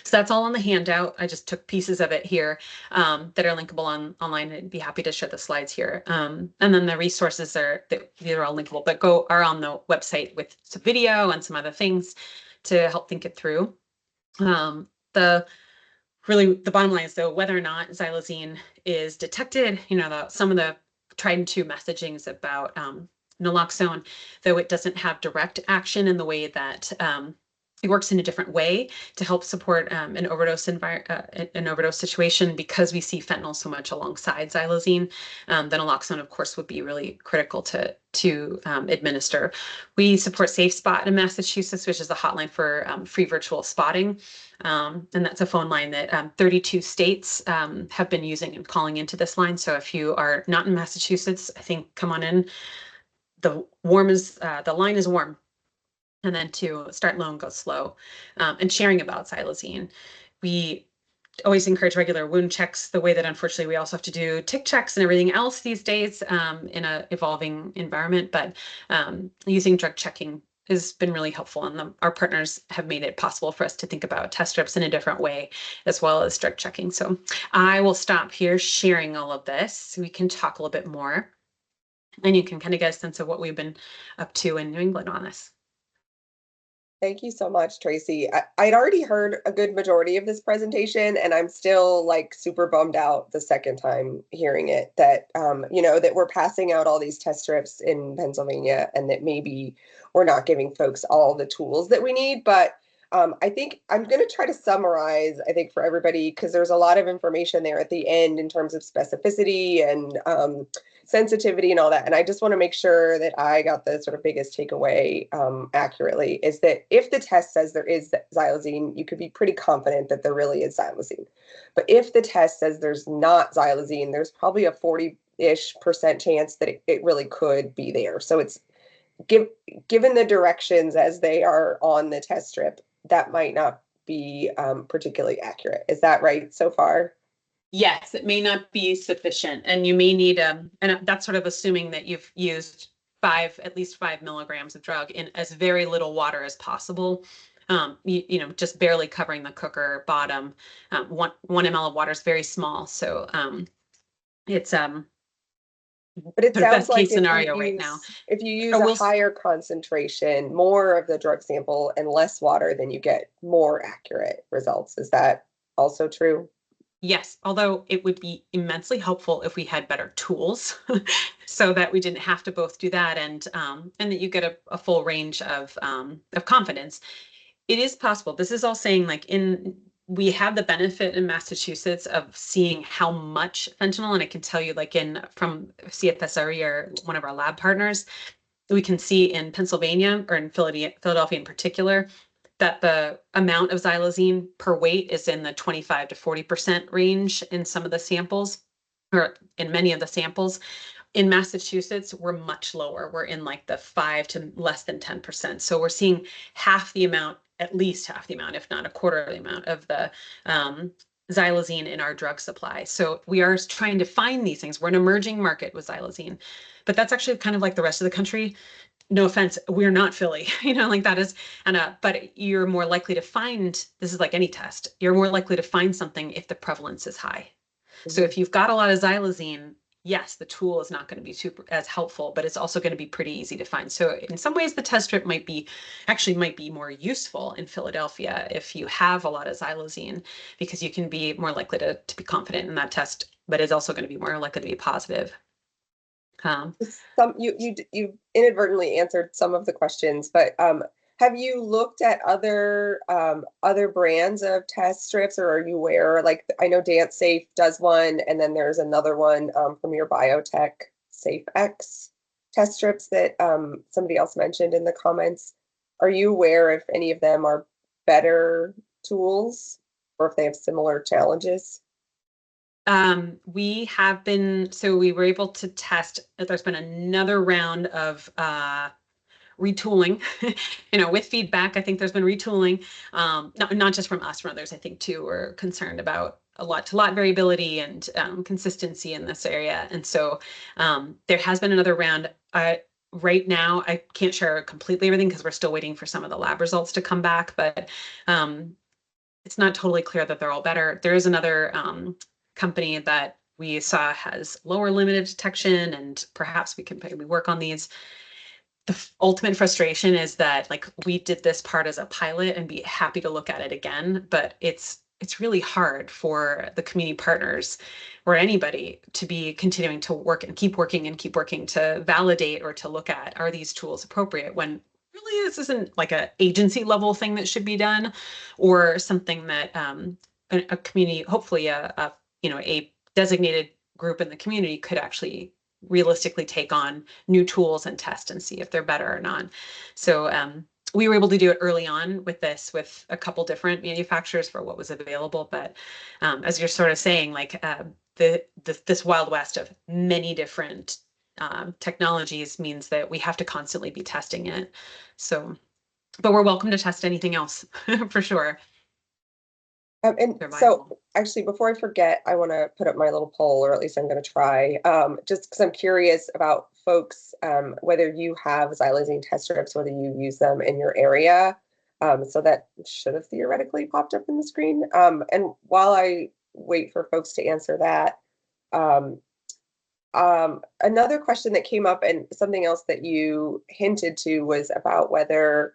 Speaker 1: So that's all on the handout. I just took pieces of it here that are linkable online. I'd be happy to share the slides here. And then the resources they're all linkable, but are on the website with some video and some other things to help think it through. Really, the bottom line is though, whether or not xylazine is detected, some of the tried and true messagings about naloxone, though it doesn't have direct action in the way that it works in a different way to help support an overdose situation because we see fentanyl so much alongside xylazine. The naloxone, of course, would be really critical to administer. We support Safe Spot in Massachusetts, which is the hotline for free virtual spotting. And that's a phone line that 32 states have been using and calling into this line. So if you are not in Massachusetts, I think come on in. The line is warm. And then to start low and go slow and sharing about xylazine. We always encourage regular wound checks the way that unfortunately we also have to do tick checks and everything else these days in an evolving environment. But using drug checking has been really helpful, and our partners have made it possible for us to think about test strips in a different way as well as drug checking. So I will stop here sharing all of this so we can talk a little bit more and you can kind of get a sense of what we've been up to in New England on this.
Speaker 2: Thank you so much, Traci. I'd already heard a good majority of this presentation, and I'm still like super bummed out the second time hearing it that, that we're passing out all these test strips in Pennsylvania and that maybe we're not giving folks all the tools that we need. But I think I'm going to try to summarize, I think, for everybody, because there's a lot of information there at the end in terms of specificity and sensitivity and all that. And I just want to make sure that I got the sort of biggest takeaway accurately is that if the test says there is xylazine, you could be pretty confident that there really is xylazine. But if the test says there's not xylazine, there's probably a 40-ish% chance that it really could be there. So it's given the directions as they are on the test strip, that might not be particularly accurate. Is that right so far?
Speaker 1: Yes, it may not be sufficient, and you may need and that's sort of assuming that you've used at least 5 milligrams of drug in as very little water as possible. Just barely covering the cooker bottom. 1 ml of water is very small, so it's
Speaker 2: but it sounds like
Speaker 1: case scenario right now.
Speaker 2: If you use a higher concentration, more of the drug sample and less water, then you get more accurate results. Is that also true?
Speaker 1: Yes, although it would be immensely helpful if we had better tools so that we didn't have to both do that and that you get a full range of confidence. It is possible. This is all saying like in we have the benefit in Massachusetts of seeing how much fentanyl, and I can tell you like in from CFSRE or one of our lab partners, we can see in Pennsylvania or in Philadelphia in particular that the amount of xylazine per weight is in the 25 to 40% range in some of the samples, or in many of the samples. In Massachusetts, we're much lower. We're in like the 5 to less than 10%. So we're seeing half the amount, at least half the amount, if not a quarter of the amount of the xylazine in our drug supply. So we are trying to find these things. We're an emerging market with xylazine, but that's actually kind of like the rest of the country. No offense, we're not Philly, like that is, but you're more likely to find, this is like any test, you're more likely to find something if the prevalence is high. So
Speaker 2: Mhm.
Speaker 1: if you've got a lot of xylazine, yes, the tool is not going to be super as helpful, but it's also going to be pretty easy to find. So in some ways, the test strip might be more useful in Philadelphia if you have a lot of xylazine, because you can be more likely to be confident in that test, but it's also going to be more likely to be positive. Um,
Speaker 2: You inadvertently answered some of the questions, but have you looked at other brands of test strips, or are you aware? Like I know Dance Safe does one, and then there's another one from your biotech, SafeX test strips that somebody else mentioned in the comments. Are you aware if any of them are better tools or if they have similar challenges?
Speaker 1: we have been, so we were able to test, there's been another round of retooling, with feedback. I think there's been retooling, not just from us, from others, I think too, we're concerned about a lot to lot variability and consistency in this area. And so there has been another round. Right now, I can't share completely everything because we're still waiting for some of the lab results to come back, but it's not totally clear that they're all better. There is another company that we saw has lower limited detection, and perhaps we can maybe work on these. The ultimate frustration is that like we did this part as a pilot and be happy to look at it again, but it's really hard for the community partners or anybody to be continuing to work and keep working to validate or to look at, are these tools appropriate, when really this isn't like a agency level thing that should be done, or something that a community, hopefully a designated group in the community could actually realistically take on new tools and test and see if they're better or not. So we were able to do it early on with this, with a couple different manufacturers for what was available. But as you're sort of saying, like this wild west of many different technologies means that we have to constantly be testing it. So, but we're welcome to test anything else for sure.
Speaker 2: And
Speaker 1: They're
Speaker 2: so,
Speaker 1: viable.
Speaker 2: actually, before I forget, I want to put up my little poll, or at least I'm going to try, just because I'm curious about folks, whether you have xylazine test strips, whether you use them in your area. So that should have theoretically popped up in the screen. And while I wait for folks to answer that, um, another question that came up and something else that you hinted to was about whether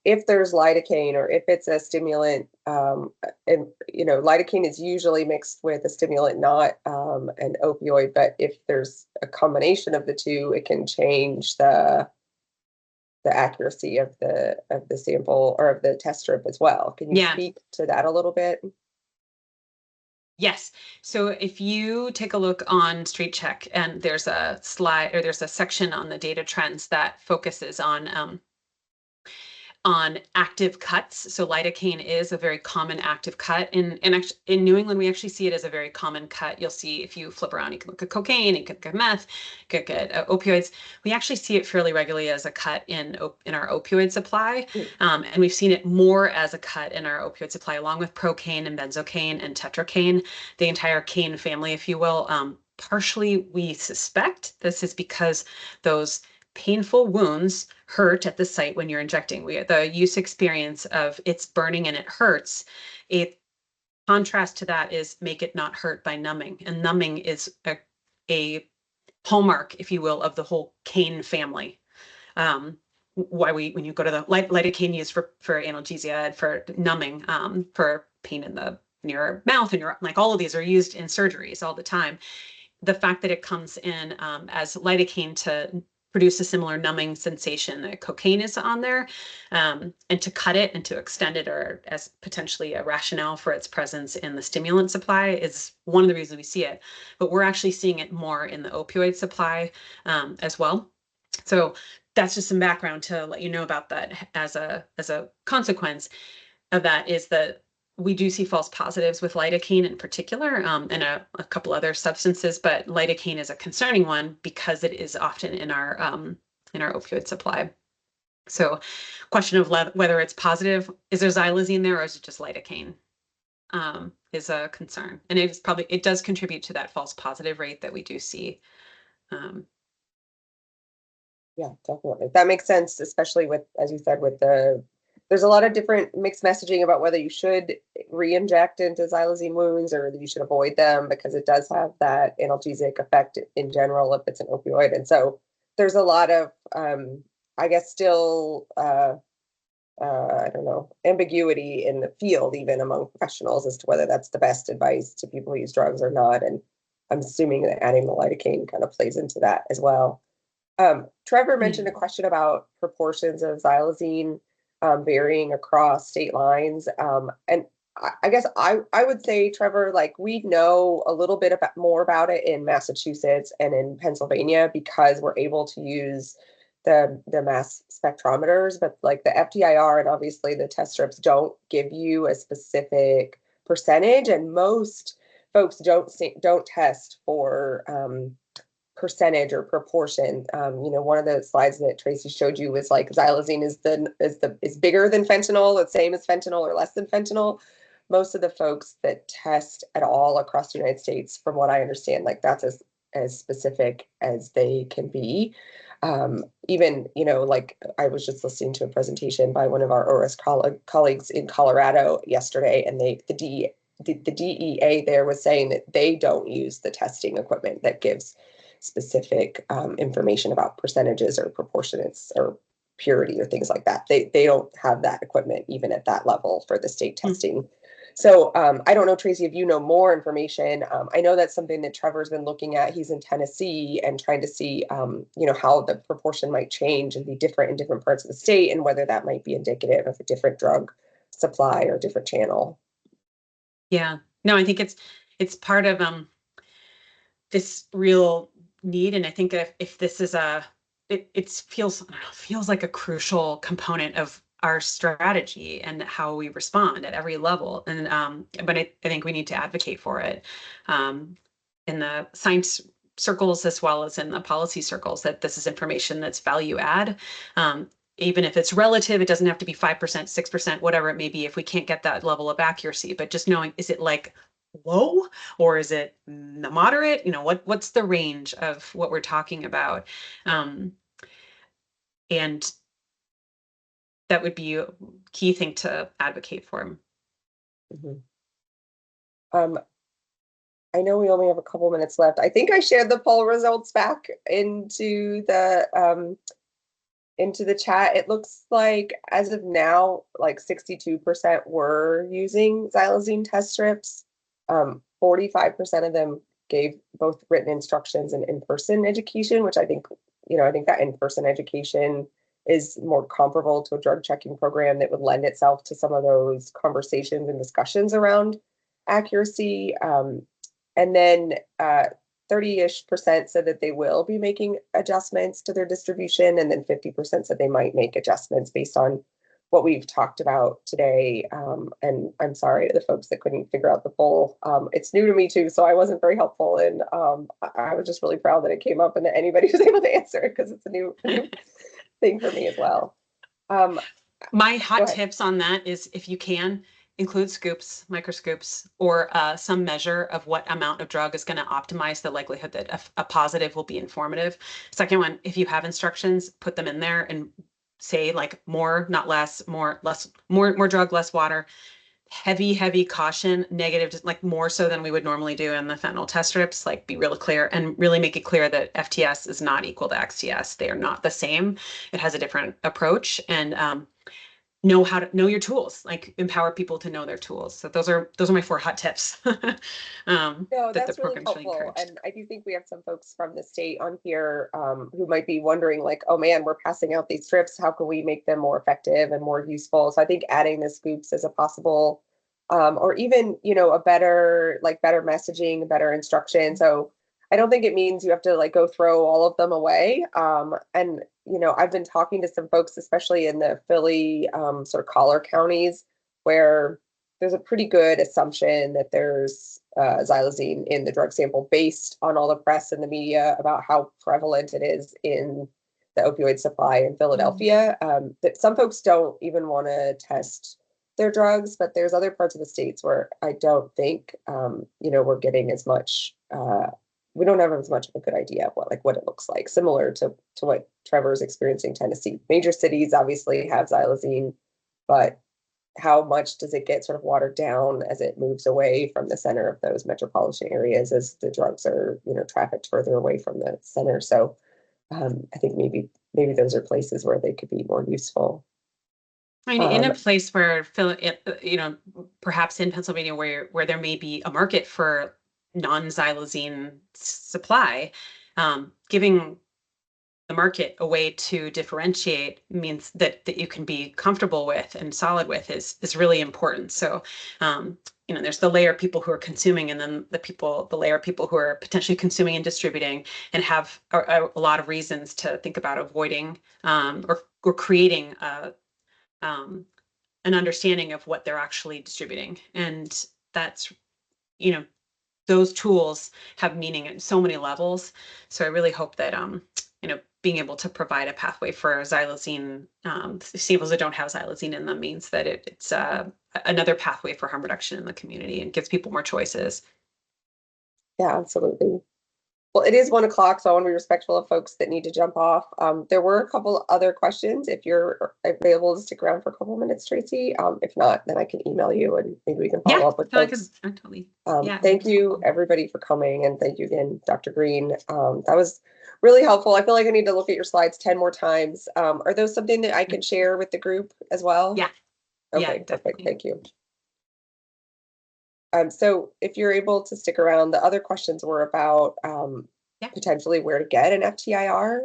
Speaker 2: if there's lidocaine or if it's a stimulant, and lidocaine is usually mixed with a stimulant, not an opioid, but if there's a combination of the two, it can change the accuracy of the sample or of the test strip as well. Can you
Speaker 1: Yeah.
Speaker 2: speak to that a little bit?
Speaker 1: Yes. So if you take a look on Street Check, and there's a slide or there's a section on the data trends that focuses on active cuts. So lidocaine is a very common active cut. In New England, we actually see it as a very common cut. You'll see if you flip around, you can look at cocaine, you can look at meth, you can look at opioids. We actually see it fairly regularly as a cut in our opioid supply. And we've seen it more as a cut in our opioid supply, along with procaine and benzocaine and tetracaine, the entire cane family, if you will. Partially, we suspect this is because those painful wounds hurt at the site when you're injecting. The use experience of it's burning and it hurts. A contrast to that is make it not hurt by numbing. And numbing is a hallmark, if you will, of the whole cane family. Why when you go to the lidocaine used for analgesia and for numbing, for pain in the in your mouth, and your, like, all of these are used in surgeries all the time. The fact that it comes in as lidocaine to produce a similar numbing sensation that cocaine is on there, and to cut it and to extend it, or as potentially a rationale for its presence in the stimulant supply, is one of the reasons we see it. But we're actually seeing it more in the opioid supply as well. So that's just some background to let you know about that. As a consequence of that is that we do see false positives with lidocaine in particular, and a couple other substances, but lidocaine is a concerning one because it is often in our opioid supply. So, question of whether it's positive, is there xylazine there, or is it just lidocaine? Is a concern, and it does contribute to that false positive rate that we do see.
Speaker 2: Yeah, definitely. That makes sense, especially with, as you said, with there's a lot of different mixed messaging about whether you should re-inject into xylazine wounds or that you should avoid them because it does have that analgesic effect in general if it's an opioid. And so there's a lot of, I guess, still, I don't know, ambiguity in the field, even among professionals, as to whether that's the best advice to people who use drugs or not. And I'm assuming that adding the lidocaine kind of plays into that as well. Trevor mentioned a question about proportions of xylazine varying across state lines. And I guess I would say, Trevor, like, we know a little bit more about it in Massachusetts and in Pennsylvania because we're able to use the mass spectrometers, but like the FTIR and obviously the test strips don't give you a specific percentage, and most folks don't test for percentage or proportion. One of the slides that Traci showed you was like xylazine is bigger than fentanyl, the same as fentanyl or less than fentanyl. Most of the folks that test at all across the United States, from what I understand, like that's as specific as they can be. Even, like I was just listening to a presentation by one of our ORIS colleagues in Colorado yesterday, and the DEA there was saying that they don't use the testing equipment that gives specific information about percentages or proportionates or purity or things like that. They don't have that equipment even at that level for the state testing. So I don't know, Traci, if you know more information. I know that's something that Trevor's been looking at. He's in Tennessee and trying to see, how the proportion might change and be different in different parts of the state, and whether that might be indicative of a different drug supply or different channel.
Speaker 1: Yeah, no, I think it's part of this real need, and I think if this is it feels like a crucial component of our strategy and how we respond at every level. And but I think we need to advocate for it in the science circles as well as in the policy circles, that this is information that's value add. Even if it's relative, it doesn't have to be 5%, 6%, whatever it may be, if we can't get that level of accuracy. But just knowing, is it like low or is it moderate? What's the range of what we're talking about? And that would be a key thing to advocate for.
Speaker 2: Mm-hmm. I know we only have a couple minutes left. I think I shared the poll results back into the chat. It looks like as of now, like 62% were using xylazine test strips. 45% of them gave both written instructions and in-person education, which I think that in-person education is more comparable to a drug checking program that would lend itself to some of those conversations and discussions around accuracy. And then 30-ish% said that they will be making adjustments to their distribution, and then 50% said they might make adjustments based on what we've talked about today. And I'm sorry to the folks that couldn't figure out the poll. It's new to me too, so I wasn't very helpful. And I was just really proud that it came up and that anybody was able to answer it, because it's a new thing for me as well.
Speaker 1: My hot tips on that is, if you can, include scoops, microscoops, or some measure of what amount of drug is going to optimize the likelihood that a positive will be informative. Second one, if you have instructions, put them in there and say like more, not less, more drug, less water. Heavy caution, negative, just like more so than we would normally do in the fentanyl test strips. Like, be really clear and really make it clear that FTS is not equal to XTS. They are not the same. It has a different approach. And know your tools, like empower people to know their tools. So those are my 4 hot tips
Speaker 2: No,
Speaker 1: that the
Speaker 2: that's really
Speaker 1: program's really
Speaker 2: helpful.
Speaker 1: encouraged.
Speaker 2: And I do think we have some folks from the state on here who might be wondering, like, oh man, we're passing out these trips. How can we make them more effective and more useful? So I think adding the scoops as a possible, or even, a better messaging, better instruction. So I don't think it means you have to like go throw all of them away. And, I've been talking to some folks, especially in the Philly sort of collar counties, where there's a pretty good assumption that there's xylazine in the drug sample based on all the press and the media about how prevalent it is in the opioid supply in Philadelphia. That some folks don't even want to test their drugs, but there's other parts of the states where I don't think, we're getting as much. We don't have as much of a good idea of what it looks like, similar to what Trevor's experiencing in Tennessee. Major cities obviously have xylazine, but how much does it get sort of watered down as it moves away from the center of those metropolitan areas as the drugs are, trafficked further away from the center? So I think maybe those are places where they could be more useful.
Speaker 1: I mean, in
Speaker 2: Um,
Speaker 1: a place where, perhaps in Pennsylvania, where there may be a market for non-xylazine supply, giving the market a way to differentiate means that you can be comfortable with and solid with is really important. So, there's the layer of people who are consuming, and then the layer of people who are potentially consuming and distributing, and have a lot of reasons to think about avoiding or creating um, an understanding of what they're actually distributing. And that's, you know, those tools have meaning at so many levels. So I really hope that, being able to provide a pathway for xylazine, samples that don't have xylazine in them, means that it's another pathway for harm reduction in the community and gives people more choices.
Speaker 2: yeah, absolutely. Well, it is 1 o'clock, so I want to be respectful of folks that need to jump off. There were a couple other questions. If you're available to stick around for a couple minutes, Tracy. If not, then I can email you and maybe we can
Speaker 1: Yeah,
Speaker 2: follow up with
Speaker 1: no, I could
Speaker 2: folks.
Speaker 1: totally. Yeah,
Speaker 2: Thank you, everybody, for coming, and thank you again, Dr. Green. That was really helpful. I feel like I need to look at your slides 10 more times. Are those something that I can share with the group as well?
Speaker 1: yeah, yeah,
Speaker 2: Okay, perfect.
Speaker 1: definitely.
Speaker 2: Thank you. So if you're able to stick around, the other questions were about
Speaker 1: Yeah,
Speaker 2: potentially where to get an FTIR,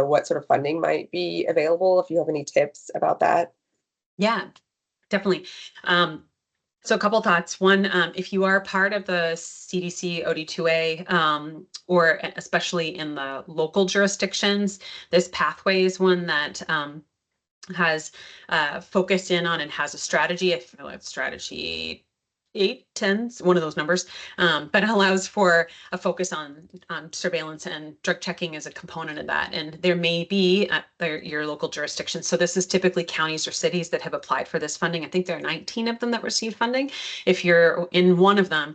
Speaker 2: what sort of funding might be available, if you have any tips about that.
Speaker 1: yeah, definitely. So a couple thoughts. One, if you are part of the CDC OD2A, or especially in the local jurisdictions, this pathway is one that has focused in on and has a strategy. I feel like strategy 8, 10, one of those numbers, but it allows for a focus on surveillance, and drug checking is a component of that. And there may be at your local jurisdiction. So this is typically counties or cities that have applied for this funding. I think there are 19 of them that received funding. If you're in one of them,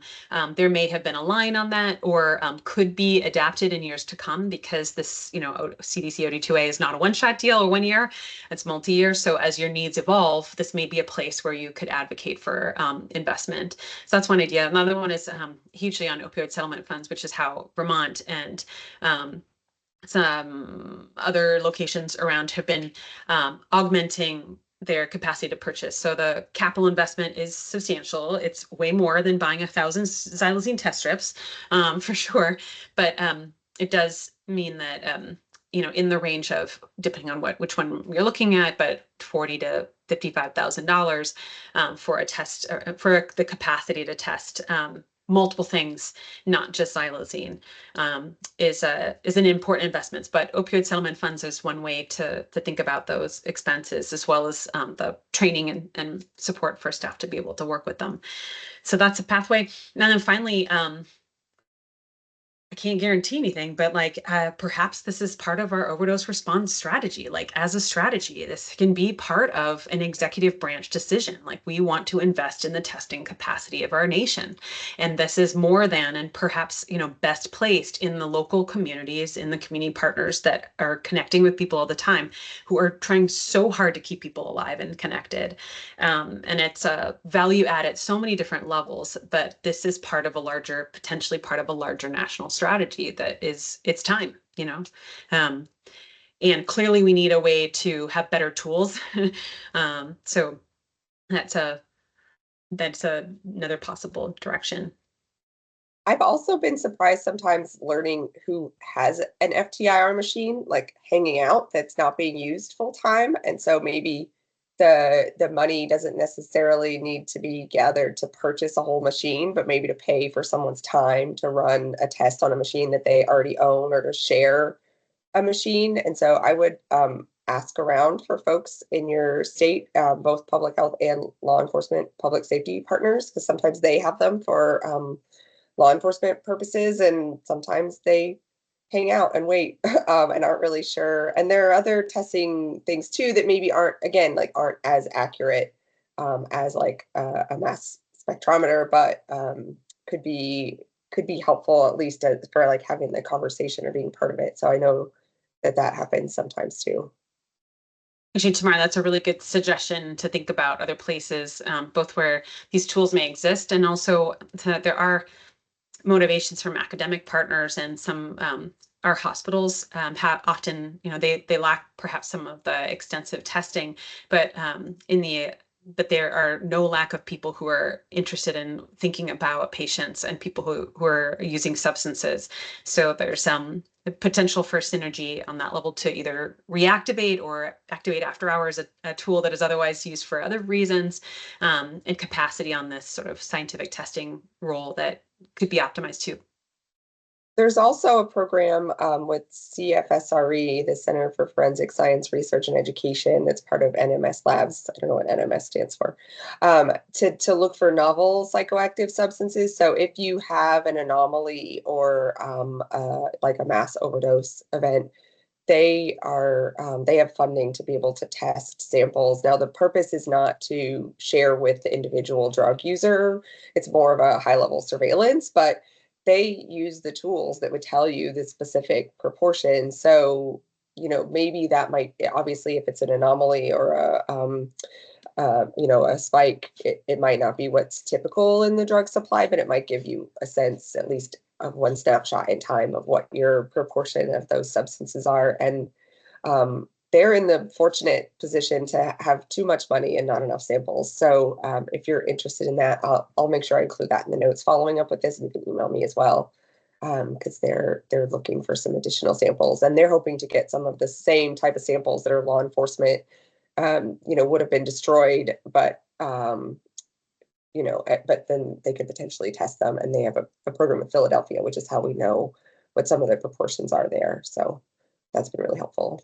Speaker 1: there may have been a line on that, or could be adapted in years to come, because this, CDC OD2A is not a one-shot deal or 1 year. It's multi-year. So as your needs evolve, this may be a place where you could advocate for investment. So that's one idea. Another one is hugely on opioid settlement funds, which is how Vermont and some other locations around have been augmenting their capacity to purchase. So the capital investment is substantial. It's way more than buying 1,000 xylazine test strips, for sure. But it does mean that, in the range of, depending on which one you're looking at, but $40,000 to $55,000 for a test, for the capacity to test multiple things, not just xylazine, is an important investment. But opioid settlement funds is one way to think about those expenses, as well as the training and support for staff to be able to work with them. So that's a pathway. And then finally, I can't guarantee anything, but perhaps this is part of our overdose response strategy. Like, as a strategy, this can be part of an executive branch decision. Like, we want to invest in the testing capacity of our nation. And this is more than, and perhaps, best placed in the local communities, in the community partners that are connecting with people all the time, who are trying so hard to keep people alive and connected. And it's a value add at so many different levels, but this is potentially part of a larger national strategy that is, it's time. Um, And clearly we need a way to have better tools. So that's another possible direction.
Speaker 2: I've also been surprised sometimes learning who has an FTIR machine, like hanging out, that's not being used full time. And so maybe the money doesn't necessarily need to be gathered to purchase a whole machine, but maybe to pay for someone's time to run a test on a machine that they already own, or to share a machine. And so I would ask around for folks in your state, both public health and law enforcement, public safety partners, because sometimes they have them for law enforcement purposes, and sometimes they hang out and wait and aren't really sure. And there are other testing things too that maybe aren't, again, like aren't as accurate as like a mass spectrometer, but could be helpful, at least for like having the conversation or being part of it. So I know that that happens sometimes too.
Speaker 1: Actually, Tamara, that's a really good suggestion to think about other places, both where these tools may exist, and also there are motivations from academic partners, and some our hospitals have often, they lack perhaps some of the extensive testing, but but there are no lack of people who are interested in thinking about patients and people who are using substances. So there's some potential for synergy on that level to either reactivate or activate after hours a tool that is otherwise used for other reasons, and capacity on this sort of scientific testing role that could be optimized too.
Speaker 2: There's also a program with CFSRE, the Center for Forensic Science Research and Education, that's part of NMS Labs. I don't know what NMS stands for, to look for novel psychoactive substances. So if you have an anomaly or like a mass overdose event, they have funding to be able to test samples. Now, the purpose is not to share with the individual drug user. It's more of a high level surveillance, but they use the tools that would tell you the specific proportion. So, maybe that might, obviously, if it's an anomaly or a spike, it might not be what's typical in the drug supply, but it might give you a sense, at least of one snapshot in time, of what your proportion of those substances are. And they're in the fortunate position to have too much money and not enough samples. So if you're interested in that, I'll make sure I include that in the notes following up with this, and you can email me as well, because they're looking for some additional samples, and they're hoping to get some of the same type of samples that are law enforcement would have been destroyed, but but then they could potentially test them, and they have a program in Philadelphia, which is how we know what some of the proportions are there. So that's been really helpful.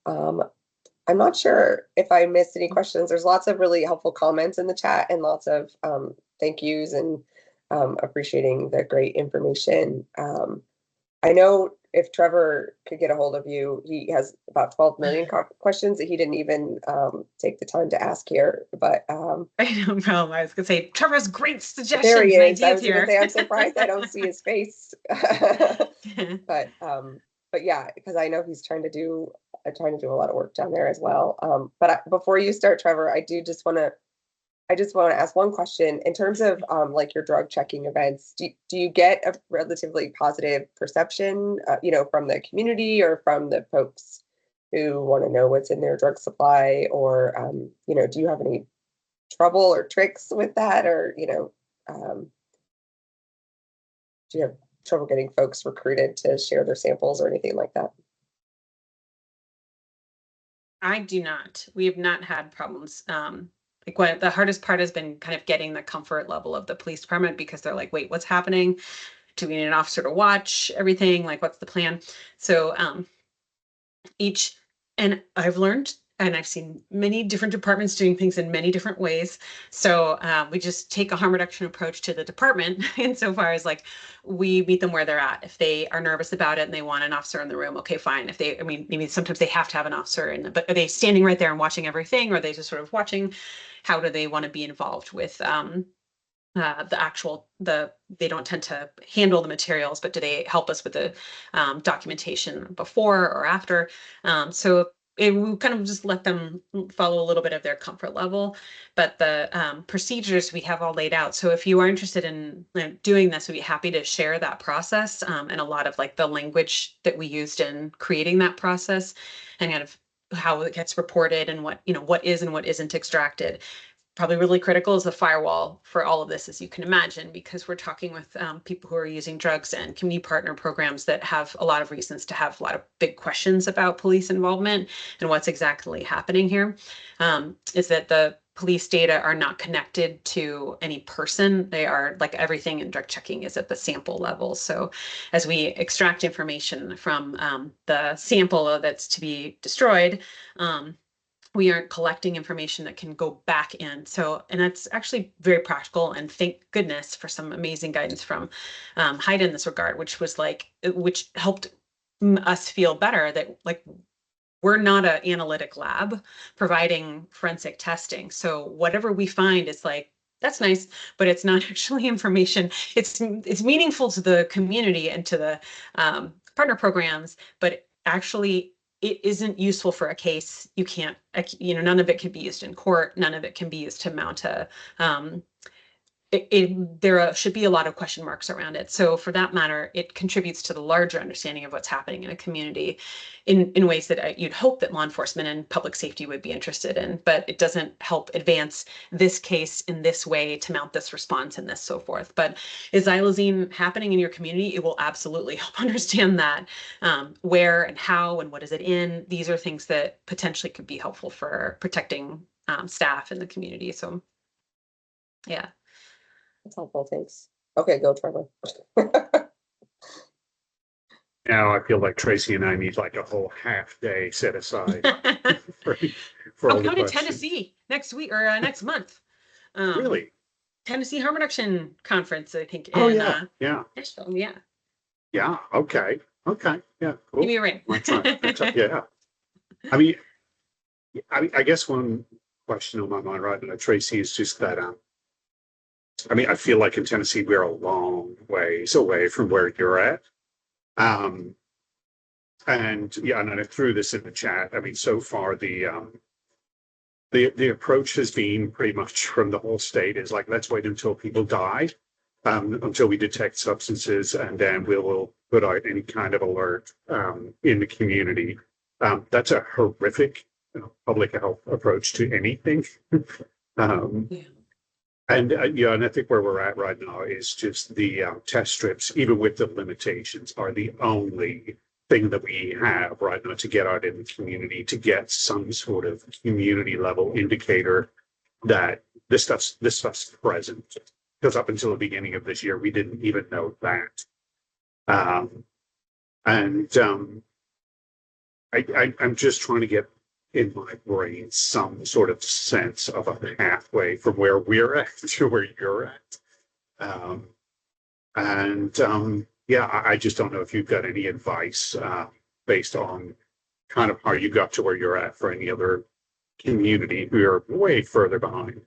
Speaker 2: I'm not sure if I missed any questions. There's lots of really helpful comments in the chat, and lots of thank yous, and appreciating the great information. I know if Trevor could get a hold of you, he has about 12 million questions that he didn't even take the time to ask here. But
Speaker 1: I don't know. I was going to say, Trevor's great
Speaker 2: there
Speaker 1: suggestions
Speaker 2: he
Speaker 1: and
Speaker 2: is. I
Speaker 1: ideas
Speaker 2: was going to
Speaker 1: here.
Speaker 2: say, I'm surprised I don't see his face. But yeah, because I know he's trying to do a lot of work down there as well. But before you start, Trevor, I just want to ask one question in terms of like your drug checking events. Do you get a relatively positive perception, from the community or from the folks who want to know what's in their drug supply, or do you have any trouble or tricks with that, or do you have trouble getting folks recruited to share their samples or anything like that?
Speaker 1: I do not. We have not had problems. Like, what the hardest part has been kind of getting the comfort level of the police department, because they're like, wait, what's happening? Do we need an officer to watch everything? Like, what's the plan? So each, and I've learned, and I've seen many different departments doing things in many different ways. So we just take a harm reduction approach to the department insofar as, like, we meet them where they're at. If they are nervous about it and they want an officer in the room, okay, fine. If they, I mean, maybe sometimes they have to have an officer in, but are they standing right there and watching everything, or are they just sort of watching? How do they want to be involved with they don't tend to handle the materials, but do they help us with the documentation before or after? So we kind of just let them follow a little bit of their comfort level. But the procedures we have all laid out. So if you are interested in doing this, we'd be happy to share that process, and a lot of like the language that we used in creating that process, and kind of how it gets reported and what, what is and what isn't extracted. Probably really critical is the firewall for all of this, as you can imagine, because we're talking with people who are using drugs and community partner programs that have a lot of reasons to have a lot of big questions about police involvement and what's exactly happening here. Is that the police data are not connected to any person. They are, like everything in drug checking, is at the sample level. So as we extract information from the sample that's to be destroyed, we aren't collecting information that can go back in. So, and that's actually very practical. And thank goodness for some amazing guidance from Hyde in this regard, which helped us feel better that like we're not an analytic lab providing forensic testing. So whatever we find is like, that's nice, but it's not actually information. It's meaningful to the community and to the partner programs, but actually it isn't useful for a case. You can't, none of it can be used in court. None of it can be used to mount a, there should be a lot of question marks around it. So for that matter, it contributes to the larger understanding of what's happening in a community in ways that you'd hope that law enforcement and public safety would be interested in, but it doesn't help advance this case in this way to mount this response and this so forth. But is xylazine happening in your community? It will absolutely help understand that, where and how and what is it in. These are things that potentially could be helpful for protecting staff in the community. So yeah.
Speaker 2: That's helpful. Thanks. Okay, go Trevor.
Speaker 3: Now I feel like Traci and I need like a whole half day set aside for all
Speaker 1: I'm
Speaker 3: the
Speaker 1: coming to
Speaker 3: questions.
Speaker 1: Tennessee next week or next month.
Speaker 3: Really?
Speaker 1: Tennessee Harm Reduction Conference, I think.
Speaker 3: Oh
Speaker 1: in,
Speaker 3: yeah.
Speaker 1: Nashville. Yeah.
Speaker 3: Yeah. Okay. Yeah. Cool.
Speaker 1: Give me a ring.
Speaker 3: Yeah. I mean, I guess one question on my mind right now, Traci, is just that I feel like in Tennessee we're a long ways away from where you're at. And yeah, and I threw this in the chat. I mean, so far the approach has been pretty much from the whole state is like, let's wait until people die, until we detect substances, and then we will put out any kind of alert in the community. That's a horrific public health approach to anything.
Speaker 1: Yeah.
Speaker 3: And and I think where we're at right now is just the test strips, even with the limitations, are the only thing that we have right now to get out in the community to get some sort of community level indicator that this stuff's present. Because up until the beginning of this year, we didn't even know that. I'm just trying to get in my brain some sort of sense of a pathway from where we're at to where you're at. Yeah, I just don't know if you've got any advice based on kind of how you got to where you're at for any other community who are way further behind.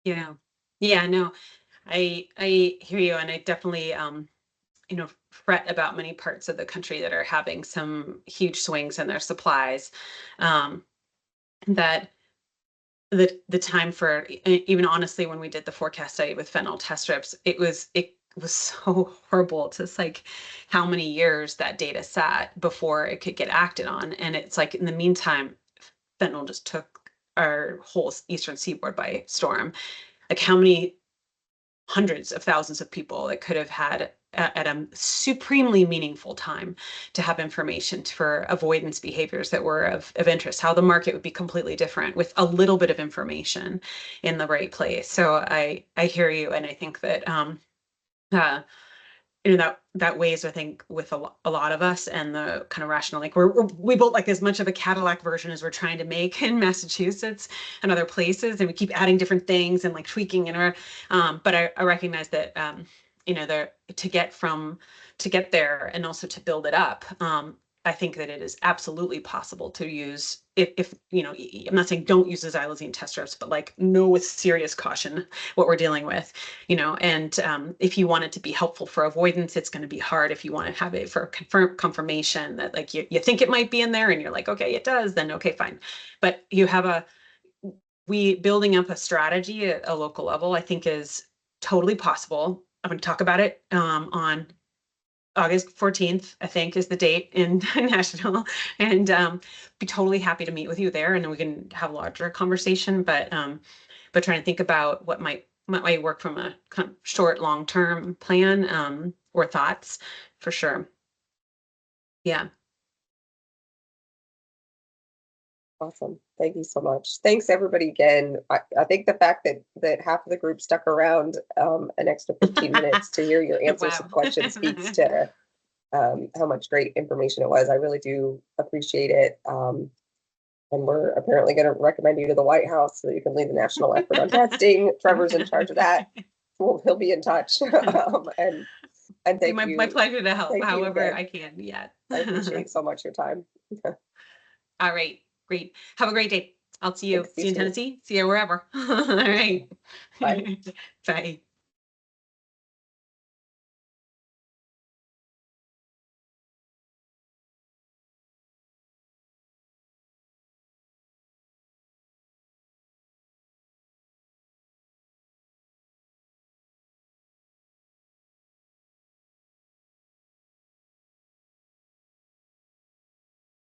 Speaker 1: Yeah. No, I hear you, and I definitely fret about many parts of the country that are having some huge swings in their supplies. That the time for, even honestly, when we did the forecast study with fentanyl test strips, it was so horrible. It's just like how many years that data sat before it could get acted on. And it's like, in the meantime, fentanyl just took our whole eastern seaboard by storm. Like how many hundreds of thousands of people that could have had at a supremely meaningful time to have information for avoidance behaviors that were of interest, how the market would be completely different with a little bit of information in the right place. So I hear you. And I think that, that weighs, I think, with a lot of us, and the kind of rational, like we built like as much of a Cadillac version as we're trying to make in Massachusetts and other places, and we keep adding different things and like tweaking and but I recognize that to get there and also to build it up, I think that it is absolutely possible to use if you know, I'm not saying don't use the xylazine test strips, but like know with serious caution what we're dealing with, you know. And if you want it to be helpful for avoidance, it's going to be hard. If you want to have it for confirmation that like you think it might be in there and you're like, okay, it does, then okay, fine. But you have we building up a strategy at a local level, I think is totally possible. I'm going to talk about it on August 14th, I think, is the date in Nashville, and be totally happy to meet with you there, and we can have a larger conversation. But trying to think about what might work from a kind of short, long-term plan or thoughts, for sure. Yeah.
Speaker 2: Awesome. Thank you so much. Thanks everybody again. I think the fact that half of the group stuck around an extra 15 minutes to hear your answers to
Speaker 1: Wow.
Speaker 2: questions speaks to how much great information it was. I really do appreciate it. And we're apparently going to recommend you to the White House so that you can lead the national effort on testing. Trevor's in charge of that. He'll be in touch. And thank you.
Speaker 1: My pleasure to help
Speaker 2: Thank you
Speaker 1: however
Speaker 2: again.
Speaker 1: I can. Yeah.
Speaker 2: I appreciate so much your time.
Speaker 1: All right. Great. Have a great day. I'll see you.
Speaker 2: Thanks, you
Speaker 1: See you in
Speaker 2: too.
Speaker 1: Tennessee. See you wherever. All right.
Speaker 2: Bye.
Speaker 1: Bye.